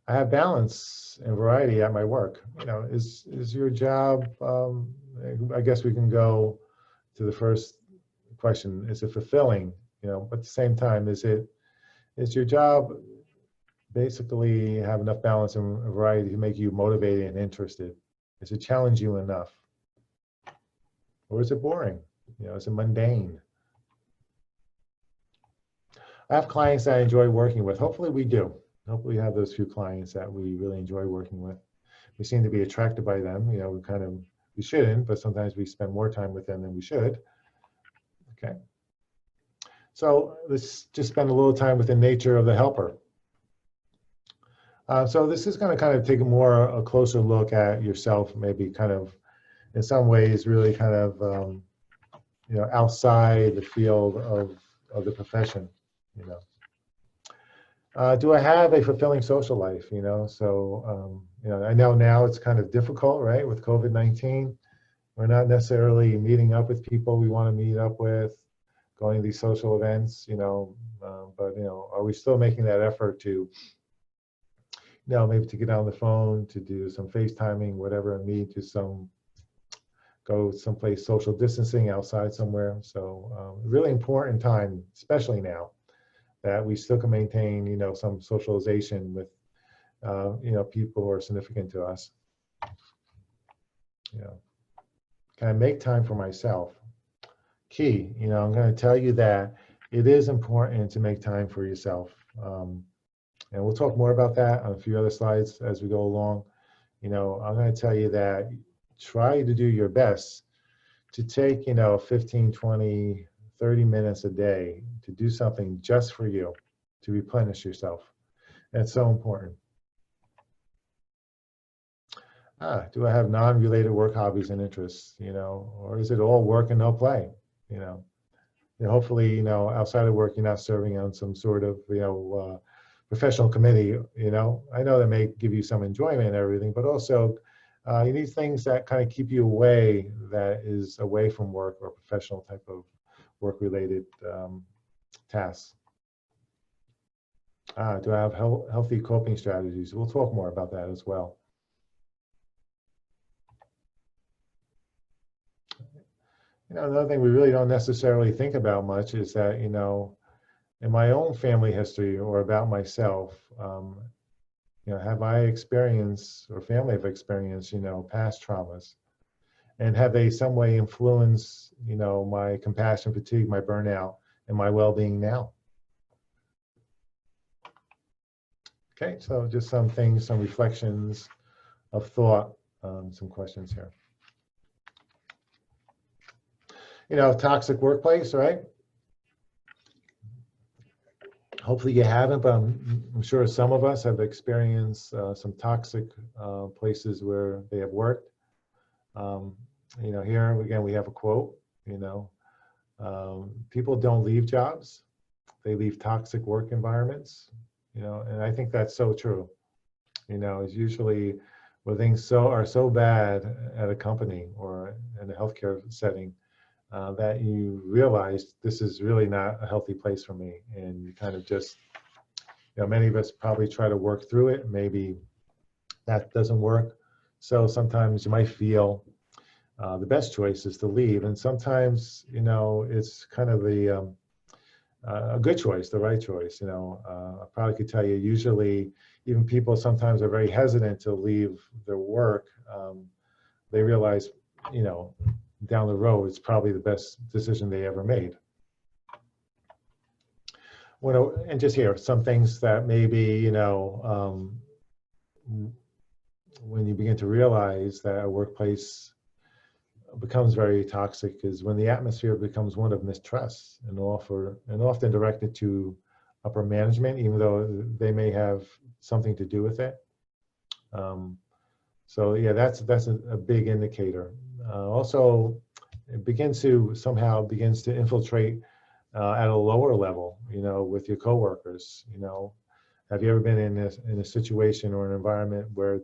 I have balance and variety at my work. You know, is your job, I guess we can go to the first question, is it fulfilling? You know, but at the same time, is your job basically have enough balance and variety to make you motivated and interested? Does it challenge you enough? Or is it boring? You know, is it mundane? I have clients that I enjoy working with. Hopefully we do. Hopefully we have those few clients that we really enjoy working with. We seem to be attracted by them. You know, we shouldn't, but sometimes we spend more time with them than we should. Okay. So let's just spend a little time with the nature of the helper. So this is going to kind of take a closer look at yourself, maybe kind of, in some ways, really kind of, you know, outside the field of the profession, you know. Do I have a fulfilling social life, you know? So, you know, I know now it's kind of difficult, right, with COVID-19. We're not necessarily meeting up with people we want to meet up with, going to these social events, you know, but, you know, are we still making that effort to, you know, maybe to get on the phone, to do some FaceTiming, whatever, and meet to go someplace social distancing outside somewhere. So really important time, especially now, that we still can maintain, you know, some socialization with, you know, people who are significant to us. You know, can I make time for myself? Key, you know, I'm going to tell you that it is important to make time for yourself. And we'll talk more about that on a few other slides as we go along. You know, I'm going to tell you that try to do your best to take, you know, 15, 20, 30 minutes a day to do something just for you, to replenish yourself. That's so important. Do I have non-related work hobbies and interests, you know, or is it all work and no play, you know? And hopefully, you know, outside of work, you're not serving on some sort of, you know, professional committee, you know. I know that may give you some enjoyment and everything, but also you need things that kind of keep you away, that is away from work or professional type of work-related tasks. Do I have healthy coping strategies? We'll talk more about that as well. You know, another thing we really don't necessarily think about much is that, you know, in my own family history or about myself, have I experienced or family have experienced, past traumas? And have they some way influenced, my compassion fatigue, my burnout, and my well-being now? Okay, so just some things, some reflections of thought, some questions here. Toxic workplace, right? Hopefully you haven't, but I'm sure some of us have experienced some toxic places where they have worked. Here again, we have a quote, people don't leave jobs, they leave toxic work environments, and I think that's so true. It's usually where things are so bad at a company or in a healthcare setting that you realize this is really not a healthy place for me, and you kind of just, many of us probably try to work through it. Maybe that doesn't work, so sometimes you might feel the best choice is to leave, and sometimes it's kind of a good choice, the right choice. I probably could tell you, usually even people sometimes are very hesitant to leave their work. They realize, down the road, it's probably the best decision they ever made. And just here, some things that maybe, when you begin to realize that a workplace becomes very toxic is when the atmosphere becomes one of mistrust and often directed to upper management, even though they may have something to do with it. So yeah, that's a big indicator. Also, it begins to infiltrate at a lower level, with your coworkers. Have you ever been in a situation or an environment where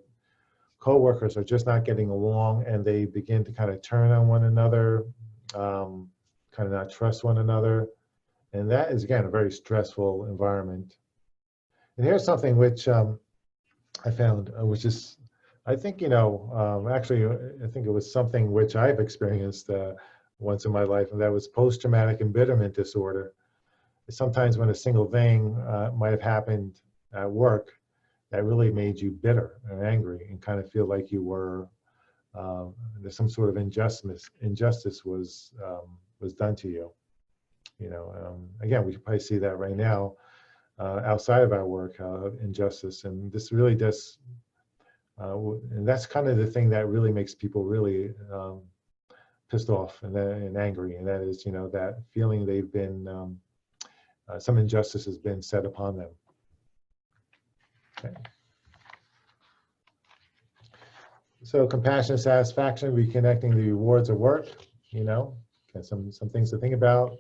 coworkers are just not getting along and they begin to kind of turn on one another, kind of not trust one another? And that is, again, a very stressful environment. And here's something which I found, which is, I think, actually, I think it was something which I've experienced once in my life, and that was post-traumatic embitterment disorder. Sometimes when a single thing might have happened at work that really made you bitter and angry and kind of feel like you were, there's some sort of injustice was done to you. Again, we probably see that right now outside of our work, injustice, and this really does, and that's kind of the thing that really makes people really pissed off and angry, and that is, that feeling they've been, some injustice has been set upon them. Okay. So compassion, satisfaction, reconnecting the rewards of work, some things to think about.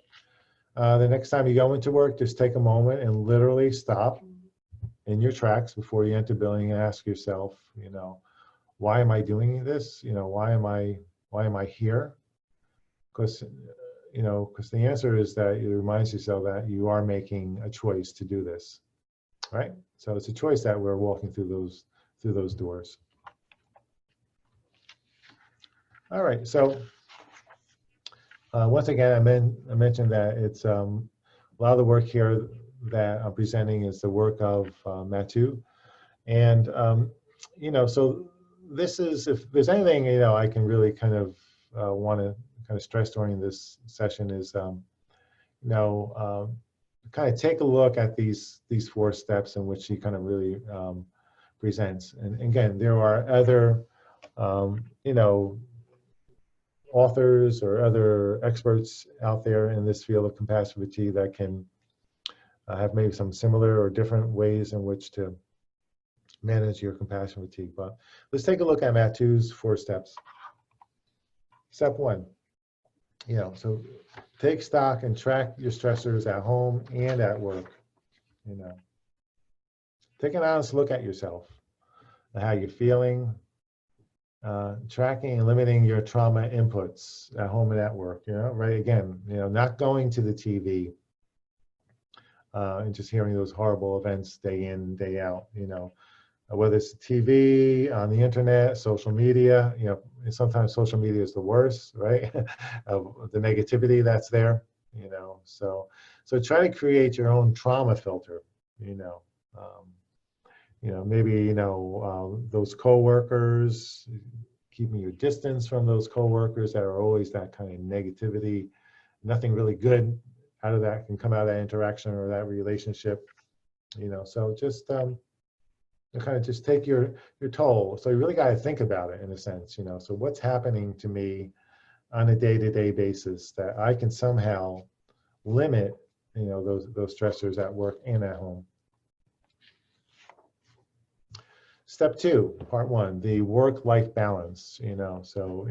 The next time you go into work, just take a moment and literally stop in your tracks before you enter the building and ask yourself, why am I doing this? Why am I here? Because the answer is that it reminds yourself that you are making a choice to do this, right? So it's a choice that we're walking through those doors. All right, so once again, I mentioned that it's a lot of the work here that I'm presenting is the work of Mathieu, and so this is, if there's anything I can really kind of want to kind of stress during this session is kind of take a look at these 4 steps in which he kind of really presents. And again, there are other authors or other experts out there in this field of compassion fatigue that can have maybe some similar or different ways in which to manage your compassion fatigue. But let's take a look at Mathieu's 4 steps. Step 1, so take stock and track your stressors at home and at work. Take an honest look at yourself, how you're feeling, tracking and limiting your trauma inputs at home and at work, right? Again, not going to the TV and just hearing those horrible events day in, day out, whether it's TV, on the internet, social media, and sometimes social media is the worst, right? Of the negativity that's there, so try to create your own trauma filter, maybe, those coworkers, keeping your distance from those coworkers that are always that kind of negativity. Nothing really good out of that can come out of that interaction or that relationship, so just kind of just take your toll. So you really got to think about it in a sense, so what's happening to me on a day-to-day basis that I can somehow limit, those stressors at work and at home. Step 2, part 1, the work-life balance. So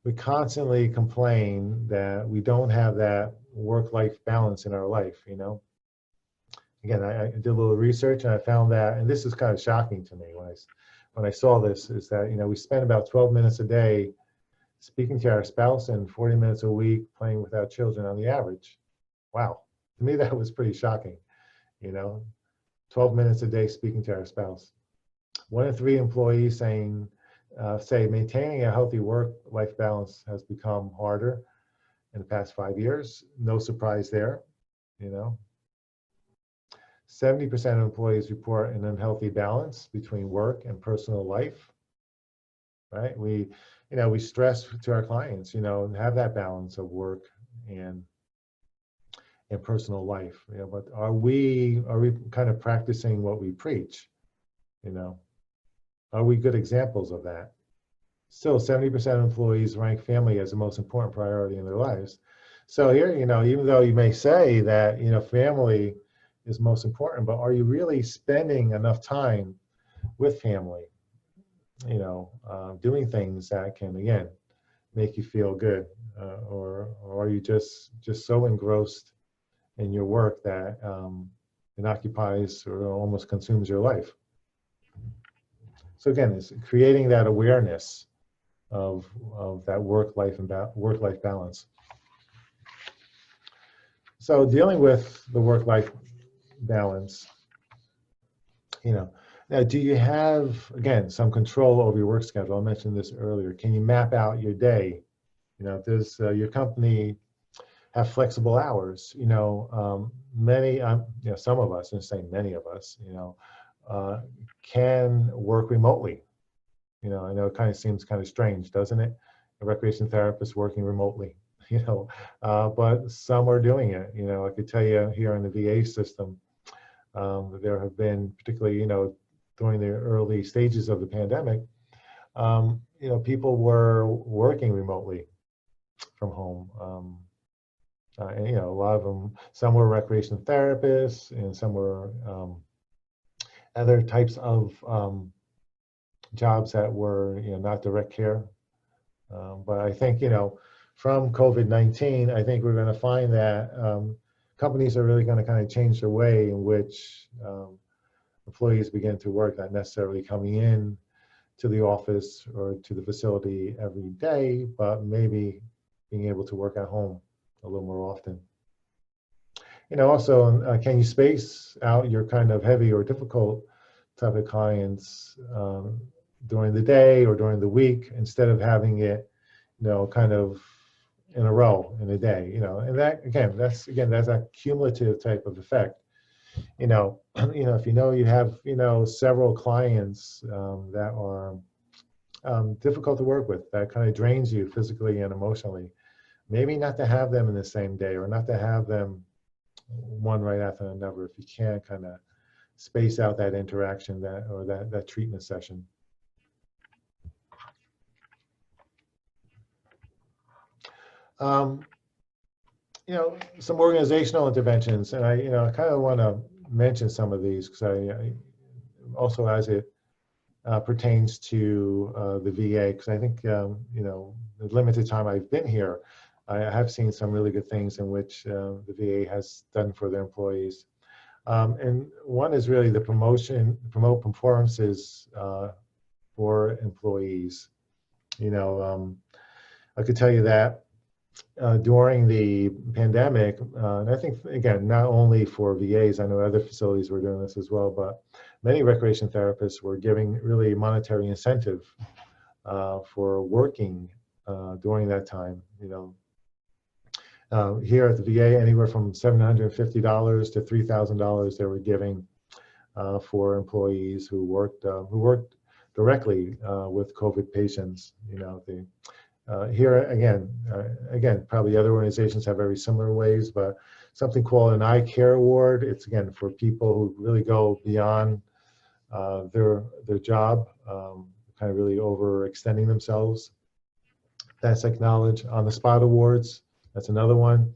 we constantly complain that we don't have that work-life balance in our life. Again, I did a little research and I found that, and this is kind of shocking to me when I saw this, is that we spend about 12 minutes a day speaking to our spouse and 40 minutes a week playing with our children on the average. Wow, to me that was pretty shocking. 12 minutes a day speaking to our spouse. 1 in 3 employees say maintaining a healthy work-life balance has become harder in the past 5 years. No surprise there. 70% of employees report an unhealthy balance between work and personal life. Right? We stress to our clients, and have that balance of work and personal life. But are we kind of practicing what we preach? Are we good examples of that? Still, 70% of employees rank family as the most important priority in their lives. So here, even though you may say that, family is most important, but are you really spending enough time with family? Doing things that can, again, make you feel good, or are you just so engrossed in your work that it occupies or almost consumes your life? So again, it's creating that awareness of that work-life balance. So dealing with the work-life balance, now, do you have, again, some control over your work schedule? I mentioned this earlier. Can you map out your day? Does your company have flexible hours? Many, some of us, and saying many of us, can work remotely. I know it kind of seems kind of strange, doesn't it? A recreation therapist working remotely, but some are doing it. I could tell you here in the VA system, there have been, particularly, during the early stages of the pandemic, people were working remotely from home. And, a lot of them, some were recreation therapists and some were other types of jobs that were, not direct care. But I think, from COVID-19, I think we're going to find that companies are really going to kind of change the way in which employees begin to work, not necessarily coming in to the office or to the facility every day, but maybe being able to work at home a little more often. Also, can you space out your kind of heavy or difficult type of clients during the day or during the week, instead of having it, kind of in a row in a day, and that, again, that's a cumulative type of effect. If you have, several clients that are difficult to work with, that kind of drains you physically and emotionally, maybe not to have them in the same day, or not to have them one right after another, if you can kind of space out that interaction, that treatment session. Some organizational interventions, and I kind of want to mention some of these, because I also, as it pertains to the VA, because I think the limited time I've been here, I have seen some really good things in which the VA has done for their employees. And one is really the promote performances for employees. I could tell you that during the pandemic, and I think, again, not only for VAs, I know other facilities were doing this as well, but many recreation therapists were giving really monetary incentive for working during that time. Here at the VA, anywhere from $750 to $3,000 they were giving for employees who worked directly with COVID patients. You know, here again, probably other organizations have very similar ways, but something called an eye care award. It's again for people who really go beyond their job, kind of really overextending themselves. That's acknowledged. On the spot awards, that's another one.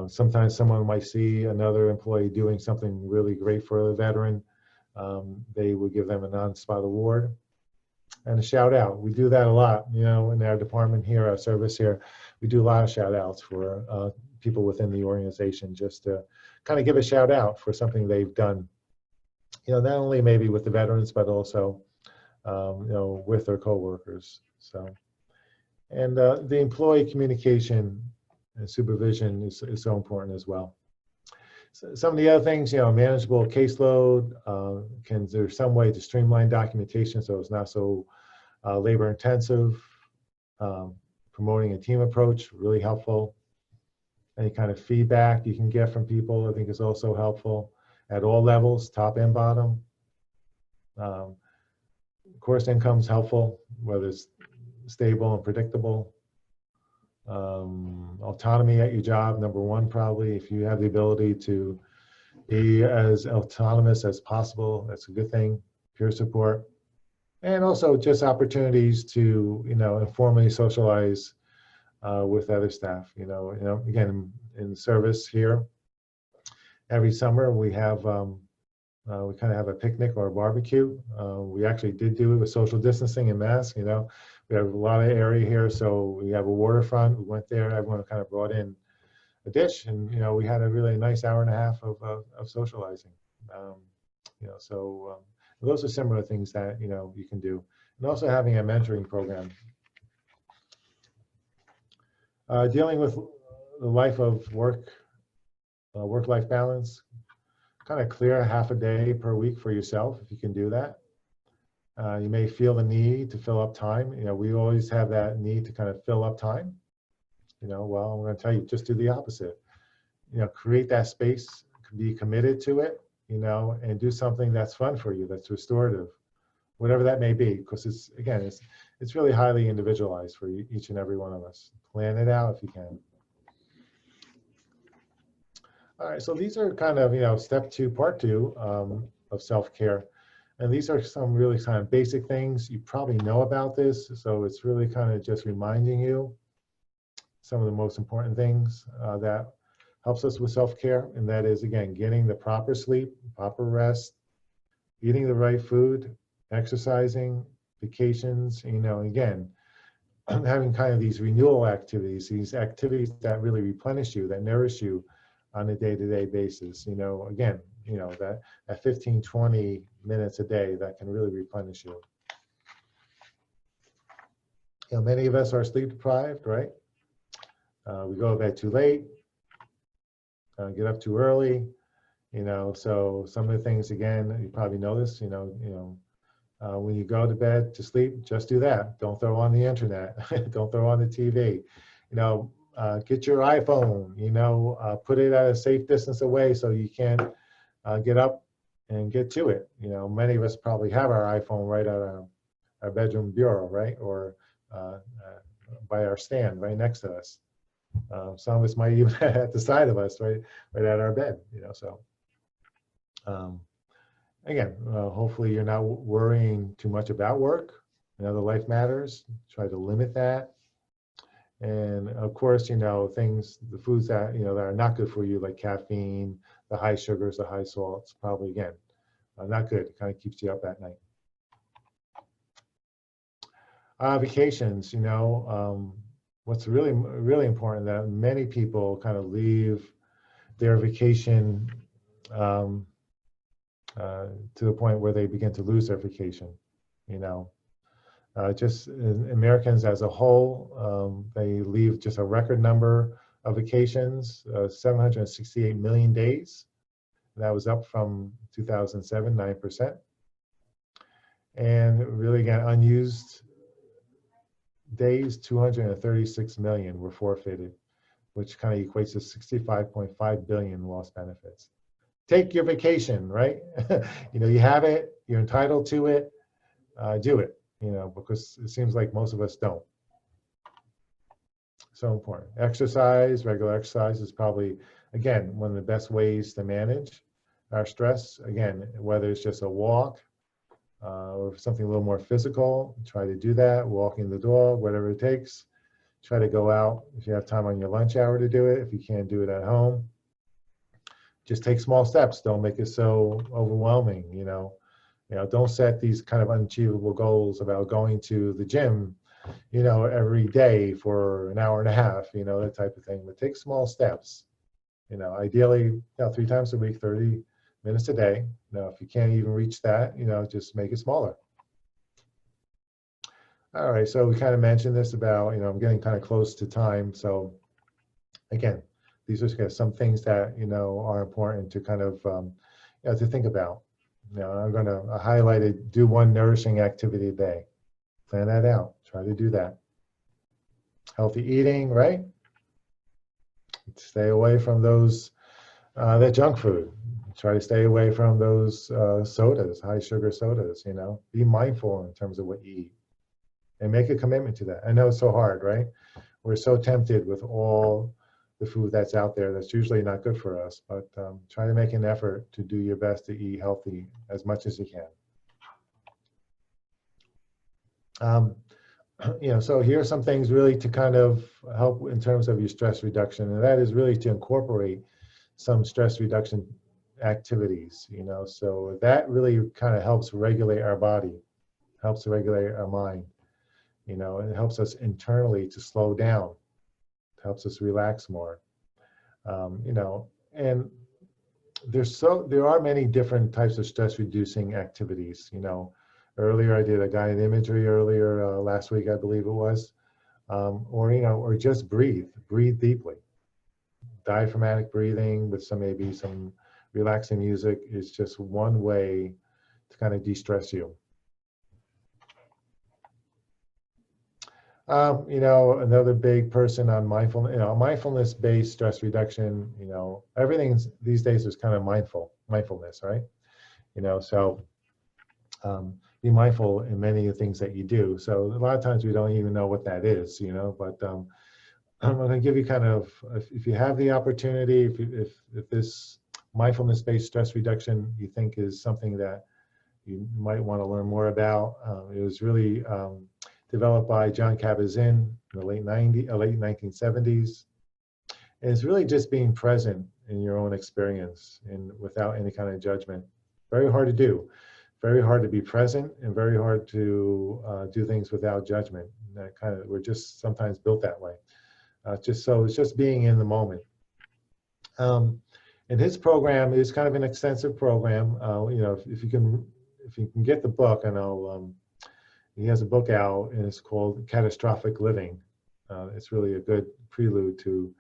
Sometimes someone might see another employee doing something really great for a veteran. They would give them a non-spot award. And a shout out. We do that a lot, you know, in our department here, our service here. We do a lot of shout outs for people within the organization, just to kind of give a shout out for something they've done. You know, not only maybe with the veterans, but also, you know, with their coworkers. So, and the employee communication and supervision is so important as well. So some of the other things, you know, manageable caseload, there's some way to streamline documentation so it's not so labor intensive. Promoting a team approach, really helpful. Any kind of feedback you can get from people, I think is also helpful at all levels, top and bottom. Of course, income's helpful, whether it's stable and predictable. Autonomy at your job, number one, probably. If you have the ability to be as autonomous as possible, that's a good thing. Peer support. And also just opportunities to, you know, informally socialize with other staff. You know, again, in service here, every summer we have, we kind of have a picnic or a barbecue. We actually did do it with social distancing and masks, you know. We have a lot of area here, so we have a waterfront. We went there, everyone kind of brought in a dish, and, you know, we had a really nice hour and a half of socializing. You know, so those are similar things that, you know, you can do. And also having a mentoring program. Dealing with the life of work-life balance, kind of clear half a day per week for yourself if you can do that. You may feel the need to fill up time. You know, we always have that need to kind of fill up time. You know, well, I'm going to tell you, just do the opposite. You know, create that space, be committed to it, you know, and do something that's fun for you, that's restorative, whatever that may be, because it's really highly individualized for each and every one of us. Plan it out if you can. All right, so these are kind of, you know, step 2, part 2 of self-care. And these are some really kind of basic things. You probably know about this, so it's really kind of just reminding you some of the most important things that helps us with self-care. And that is, again, getting the proper sleep, proper rest, eating the right food, exercising, vacations, you know, again, having kind of these renewal activities, these activities that really replenish you, that nourish you on a day-to-day basis. You know, again, you know, that 15, 20 minutes a day that can really replenish you. You know, many of us are sleep deprived, right? We go to bed too late, get up too early, you know, so some of the things, again, you probably know this, you know, when you go to bed to sleep, just do that. Don't throw on the internet. Don't throw on the TV. You know, get your iPhone, you know, put it at a safe distance away so you can't get up and get to it. You know, many of us probably have our iPhone right at our bedroom bureau, right? Or by our stand right next to us. Some of us might even at the side of us, right at our bed, you know, so. Again, hopefully you're not worrying too much about work. You know, the life matters. Try to limit that. And of course, you know, the foods that, you know, that are not good for you, like caffeine, the high sugars, the high salts, probably, again, not good. It kind of keeps you up at night. Vacations, you know, what's really, really important that many people kind of leave their vacation to the point where they begin to lose their vacation, you know. Just Americans as a whole, they leave just a record number of vacations, 768 million days. That was up from 2007, 9%. And really, again, unused days, 236 million were forfeited, which kind of equates to 65.5 billion lost benefits. take your vacation, right? You have it, you're entitled to it, do it, because it seems like most of us don't. So important. Exercise, regular exercise is probably, again, one of the best ways to manage our stress. Again, whether it's just a walk or something a little more physical, try to do that, walking the dog, whatever it takes. Try to go out if you have time on your lunch hour to do it. If you can't do it at home, just take small steps. Don't make it so overwhelming. Don't set these kind of unachievable goals about going to the gym, every day for an hour and a half, that type of thing. But take small steps. Ideally, 3 times a week, 30 minutes a day. If you can't even reach that, just make it smaller. All right, so we kind of mentioned this about, I'm getting kind of close to time. So again, these are some things that, are important to kind of, to think about. I'm going to highlight it, do one nourishing activity a day. Plan that out, try to do that. Healthy eating, right? Stay away from those, that junk food. Try to stay away from those sodas, high sugar sodas, Be mindful in terms of what you eat. And make a commitment to that. I know it's so hard, right? We're so tempted with all the food that's out there that's usually not good for us, but try to make an effort to do your best to eat healthy as much as you can. So here are some things really to kind of help in terms of your stress reduction, and that is really to incorporate some stress reduction activities, so that really kind of helps regulate our body, helps regulate our mind. And it helps us internally to slow down, it helps us relax more. And there are many different types of stress reducing activities. Earlier I did a guided imagery earlier last week, I believe it was, or just breathe deeply. Diaphragmatic breathing with maybe some relaxing music is just one way to kind of de-stress you. Another big person on mindfulness-based stress reduction, everything these days is kind of mindfulness, right? So be mindful in many of the things that you do. So a lot of times we don't even know what that is, but I'm going to give you kind of, if you have the opportunity, if this mindfulness-based stress reduction you think is something that you might want to learn more about, it was really developed by John Kabat-Zinn in the late 1970s. And it's really just being present in your own experience and without any kind of judgment. Very hard to do. Very hard to be present and very hard to do things without judgment. And we're just sometimes built that way. It's just being in the moment. And his program is kind of an extensive program. If you can get the book, and he has a book out, and it's called Catastrophic Living. It's really a good prelude to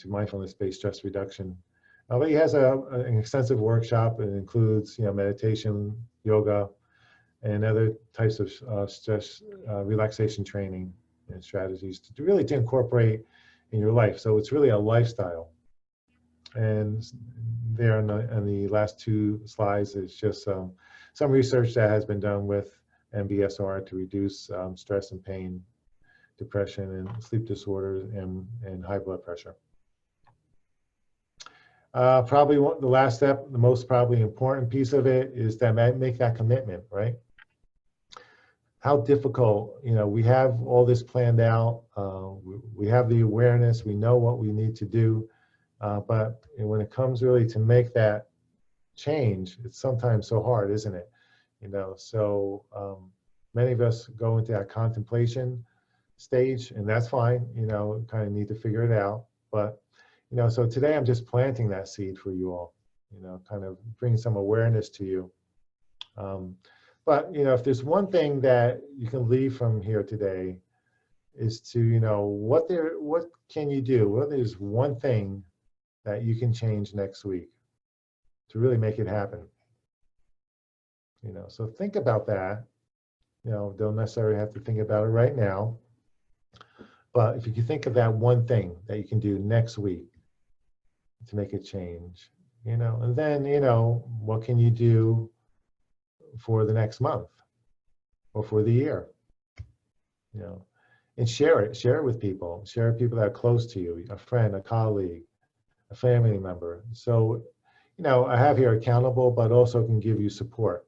mindfulness-based stress reduction. But he has an extensive workshop. It includes, meditation, yoga, and other types of stress relaxation training and strategies to really incorporate in your life. So it's really a lifestyle. And there in the last 2 slides is just some research that has been done with MBSR to reduce stress and pain, depression, and sleep disorders, and high blood pressure. Probably the last step, the most probably important piece of it, is that make that commitment, right? How difficult, we have all this planned out, we have the awareness, we know what we need to do, but when it comes really to make that change, it's sometimes so hard, isn't it? So many of us go into that contemplation stage, and that's fine, kind of need to figure it out. But, so today I'm just planting that seed for you all, kind of bring some awareness to you. But, if there's one thing that you can leave from here today is to, what can you do? What is one thing that you can change next week to really make it happen? So think about that. Don't necessarily have to think about it right now. But if you can think of that one thing that you can do next week to make a change, And then, what can you do for the next month or for the year, you know, and share it with people, share it with people that are close to you, a friend, a colleague, a family member. So, I have here accountable, but also can give you support,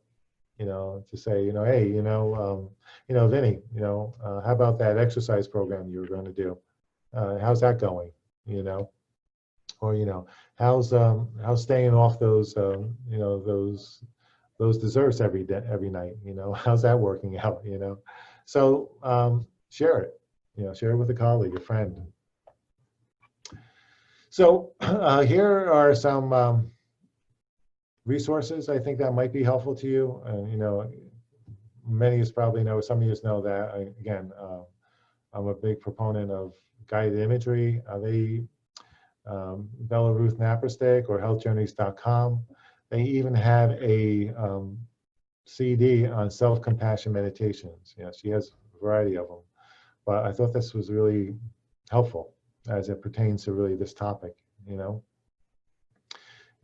to say, hey, Vinny, how about that exercise program you were going to do? How's that going? Or, how's staying off those, those desserts every day, every night, how's that working out, So share it, share it with a colleague, a friend. So here are some resources I think that might be helpful to you. Many of you probably know, some of you know that, again, I'm a big proponent of guided imagery. Bella Ruth Napastick or healthjourneys.com. They even have a CD on self-compassion meditations. She has a variety of them. But I thought this was really helpful as it pertains to really this topic, Here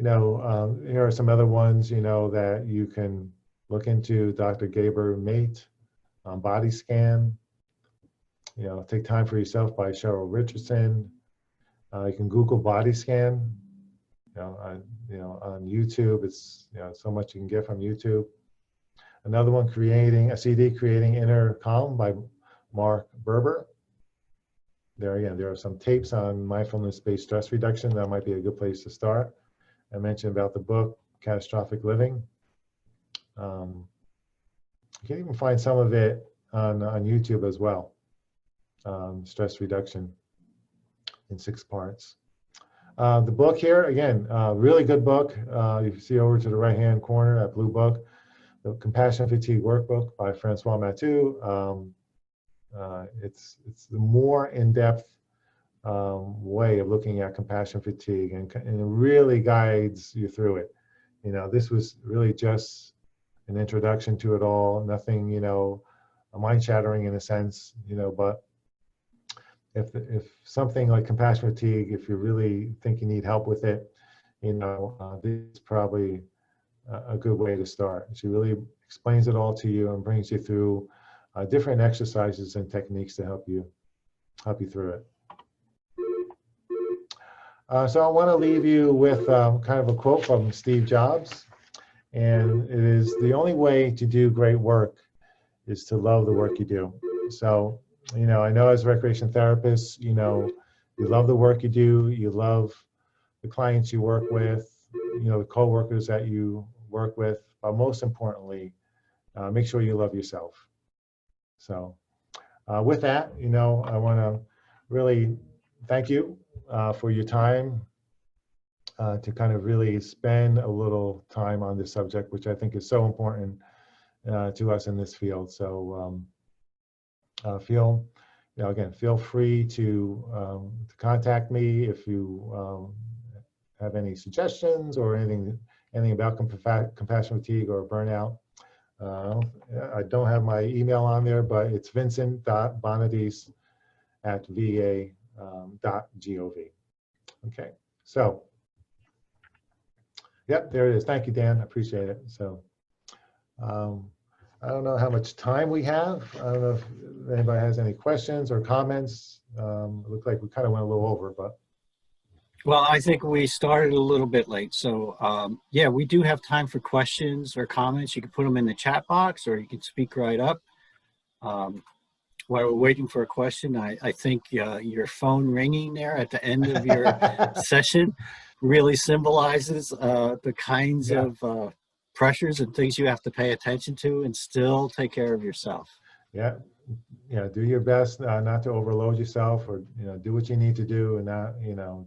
are some other ones, that you can look into. Dr. Gaber Mate, Body Scan, Take Time for Yourself by Cheryl Richardson. You can Google body scan, on YouTube. It's so much you can get from YouTube. Another one, creating a CD, Creating Inner Calm by Mark Berber. There again, there are some tapes on mindfulness-based stress reduction. That might be a good place to start. I mentioned about the book, Catastrophic Living. You can even find some of it on YouTube as well. Stress reduction in 6 parts. The book here, again, really good book. You see over to the right-hand corner, that blue book, the Compassion Fatigue Workbook by Francois Matou. It's the more in-depth way of looking at compassion fatigue, and it really guides you through it. This was really just an introduction to it all, nothing, mind-shattering in a sense, but if something like compassion fatigue, if you really think you need help with it, this is probably a good way to start. She really explains it all to you and brings you through different exercises and techniques to help you through it. So I want to leave you with kind of a quote from Steve Jobs, and it is, the only way to do great work is to love the work you do. So, I know as recreation therapists, you love the work you do, you love the clients you work with, the coworkers that you work with, but most importantly, make sure you love yourself. So with that, I want to really thank you for your time to kind of really spend a little time on this subject, which I think is so important to us in this field. So feel free to contact me if you have any suggestions or anything about compassion fatigue or burnout. I don't have my email on there, but it's vincent.bonadis@va.gov. Okay, so, yep, there it is. Thank you, Dan. I appreciate it. So, I don't know how much time we have. I don't know if anybody has any questions or comments. It looked like we kind of went a little over, but. Well, I think we started a little bit late. So yeah, we do have time for questions or comments. You can put them in the chat box, or you can speak right up. While we're waiting for a question, I think your phone ringing there at the end of your session really symbolizes the kinds of pressures and things you have to pay attention to and still take care of yourself. Yeah, do your best not to overload yourself, or do what you need to do, and not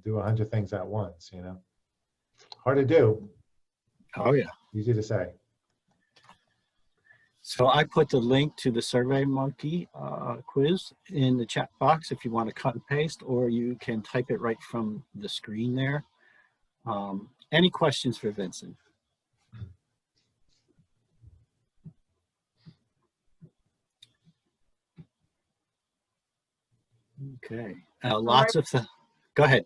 do 100 things at once. Hard to do. Oh yeah, easy to say. So I put the link to the SurveyMonkey quiz in the chat box if you want to cut and paste, or you can type it right from the screen there. Any questions for Vincent? Okay, lots of, go ahead.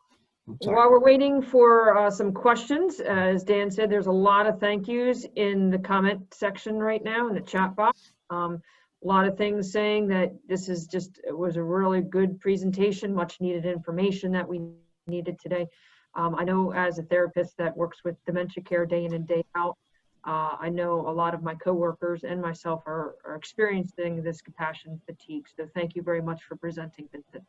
I'm sorry. While we're waiting for some questions, as Dan said, there's a lot of thank yous in the comment section right now in the chat box. A lot of things saying that this is just, it was a really good presentation, much needed information that we needed today. I know as a therapist that works with dementia care day in and day out, I know a lot of my coworkers and myself are experiencing this compassion fatigue. So thank you very much for presenting, Vincent.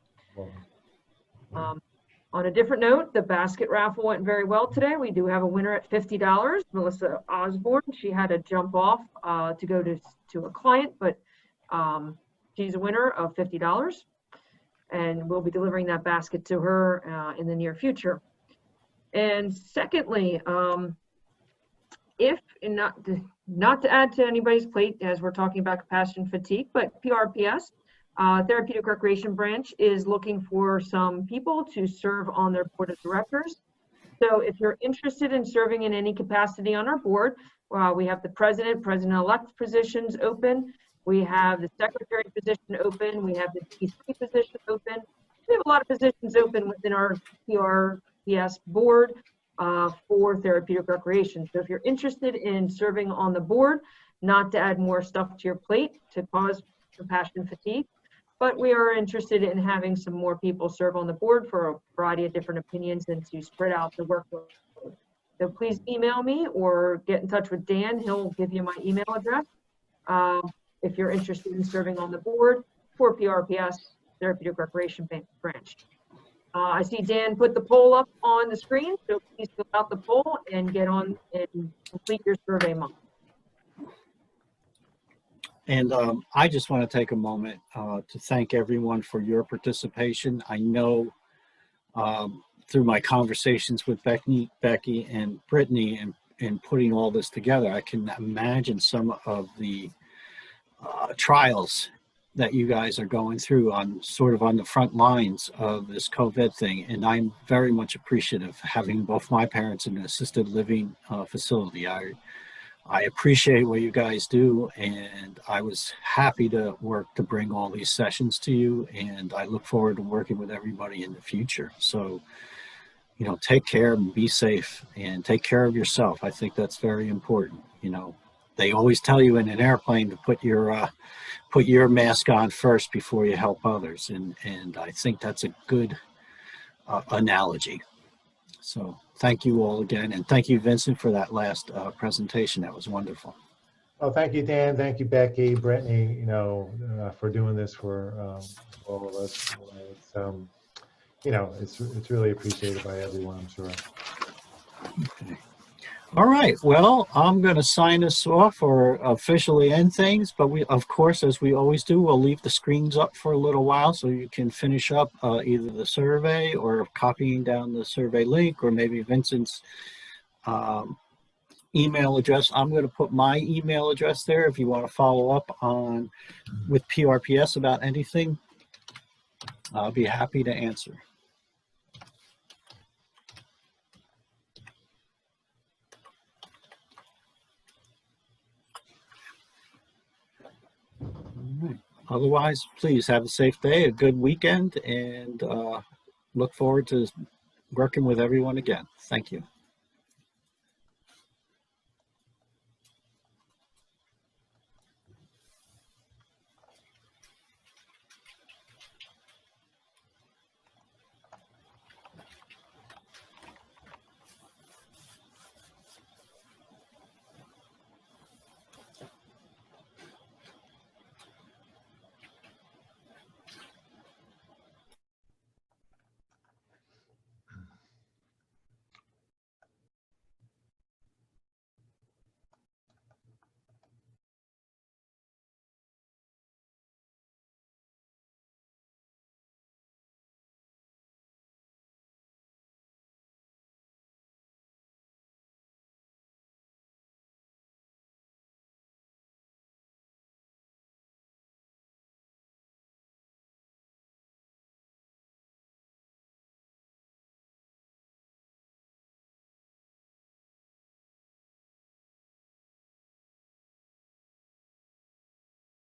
On a different note, the basket raffle went very well today. We do have a winner at $50, Melissa Osborne. She had to jump off to go to a client, but she's a winner of $50. And we'll be delivering that basket to her in the near future. And secondly, if not to add to anybody's plate as we're talking about compassion fatigue, but PRPS, Therapeutic Recreation Branch, is looking for some people to serve on their board of directors. So if you're interested in serving in any capacity on our board, we have the president-elect positions open. We have the secretary position open. We have the P3 position open. We have a lot of positions open within our PRPS board for therapeutic recreation. So if you're interested in serving on the board, not to add more stuff to your plate to cause compassion fatigue, but we are interested in having some more people serve on the board for a variety of different opinions and to spread out the workload. So please email me or get in touch with Dan. He'll give you my email address if you're interested in serving on the board for PRPS, Therapeutic Recreation Branch. I see Dan put the poll up on the screen, so please fill out the poll and get on and complete your survey month. And I just want to take a moment to thank everyone for your participation. I know through my conversations with Becky and Brittany and putting all this together, I can imagine some of the trials that you guys are going through on the front lines of this COVID thing. And I'm very much appreciative having both my parents in an assisted living facility. I appreciate what you guys do, and I was happy to work to bring all these sessions to you, and I look forward to working with everybody in the future. So, you know, take care and be safe and take care of yourself. I think that's very important. You know, they always tell you in an airplane to put your mask on first before you help others, and I think that's a good analogy. So thank you all again, and thank you, Vincent, for that last presentation. That was wonderful. Oh, thank you, Dan. Thank you, Becky, Brittany, you know, for doing this for all of us. It's, you know, it's really appreciated by everyone, I'm sure. Okay. All right, well, I'm going to sign us off or officially end things, but we, of course, as we always do, we'll leave the screens up for a little while so you can finish up either the survey or copying down the survey link, or maybe Vincent's email address. I'm going to put my email address there if you want to follow up on with PRPS about anything. I'll be happy to answer. Otherwise, please have a safe day, a good weekend, and look forward to working with everyone again. Thank you.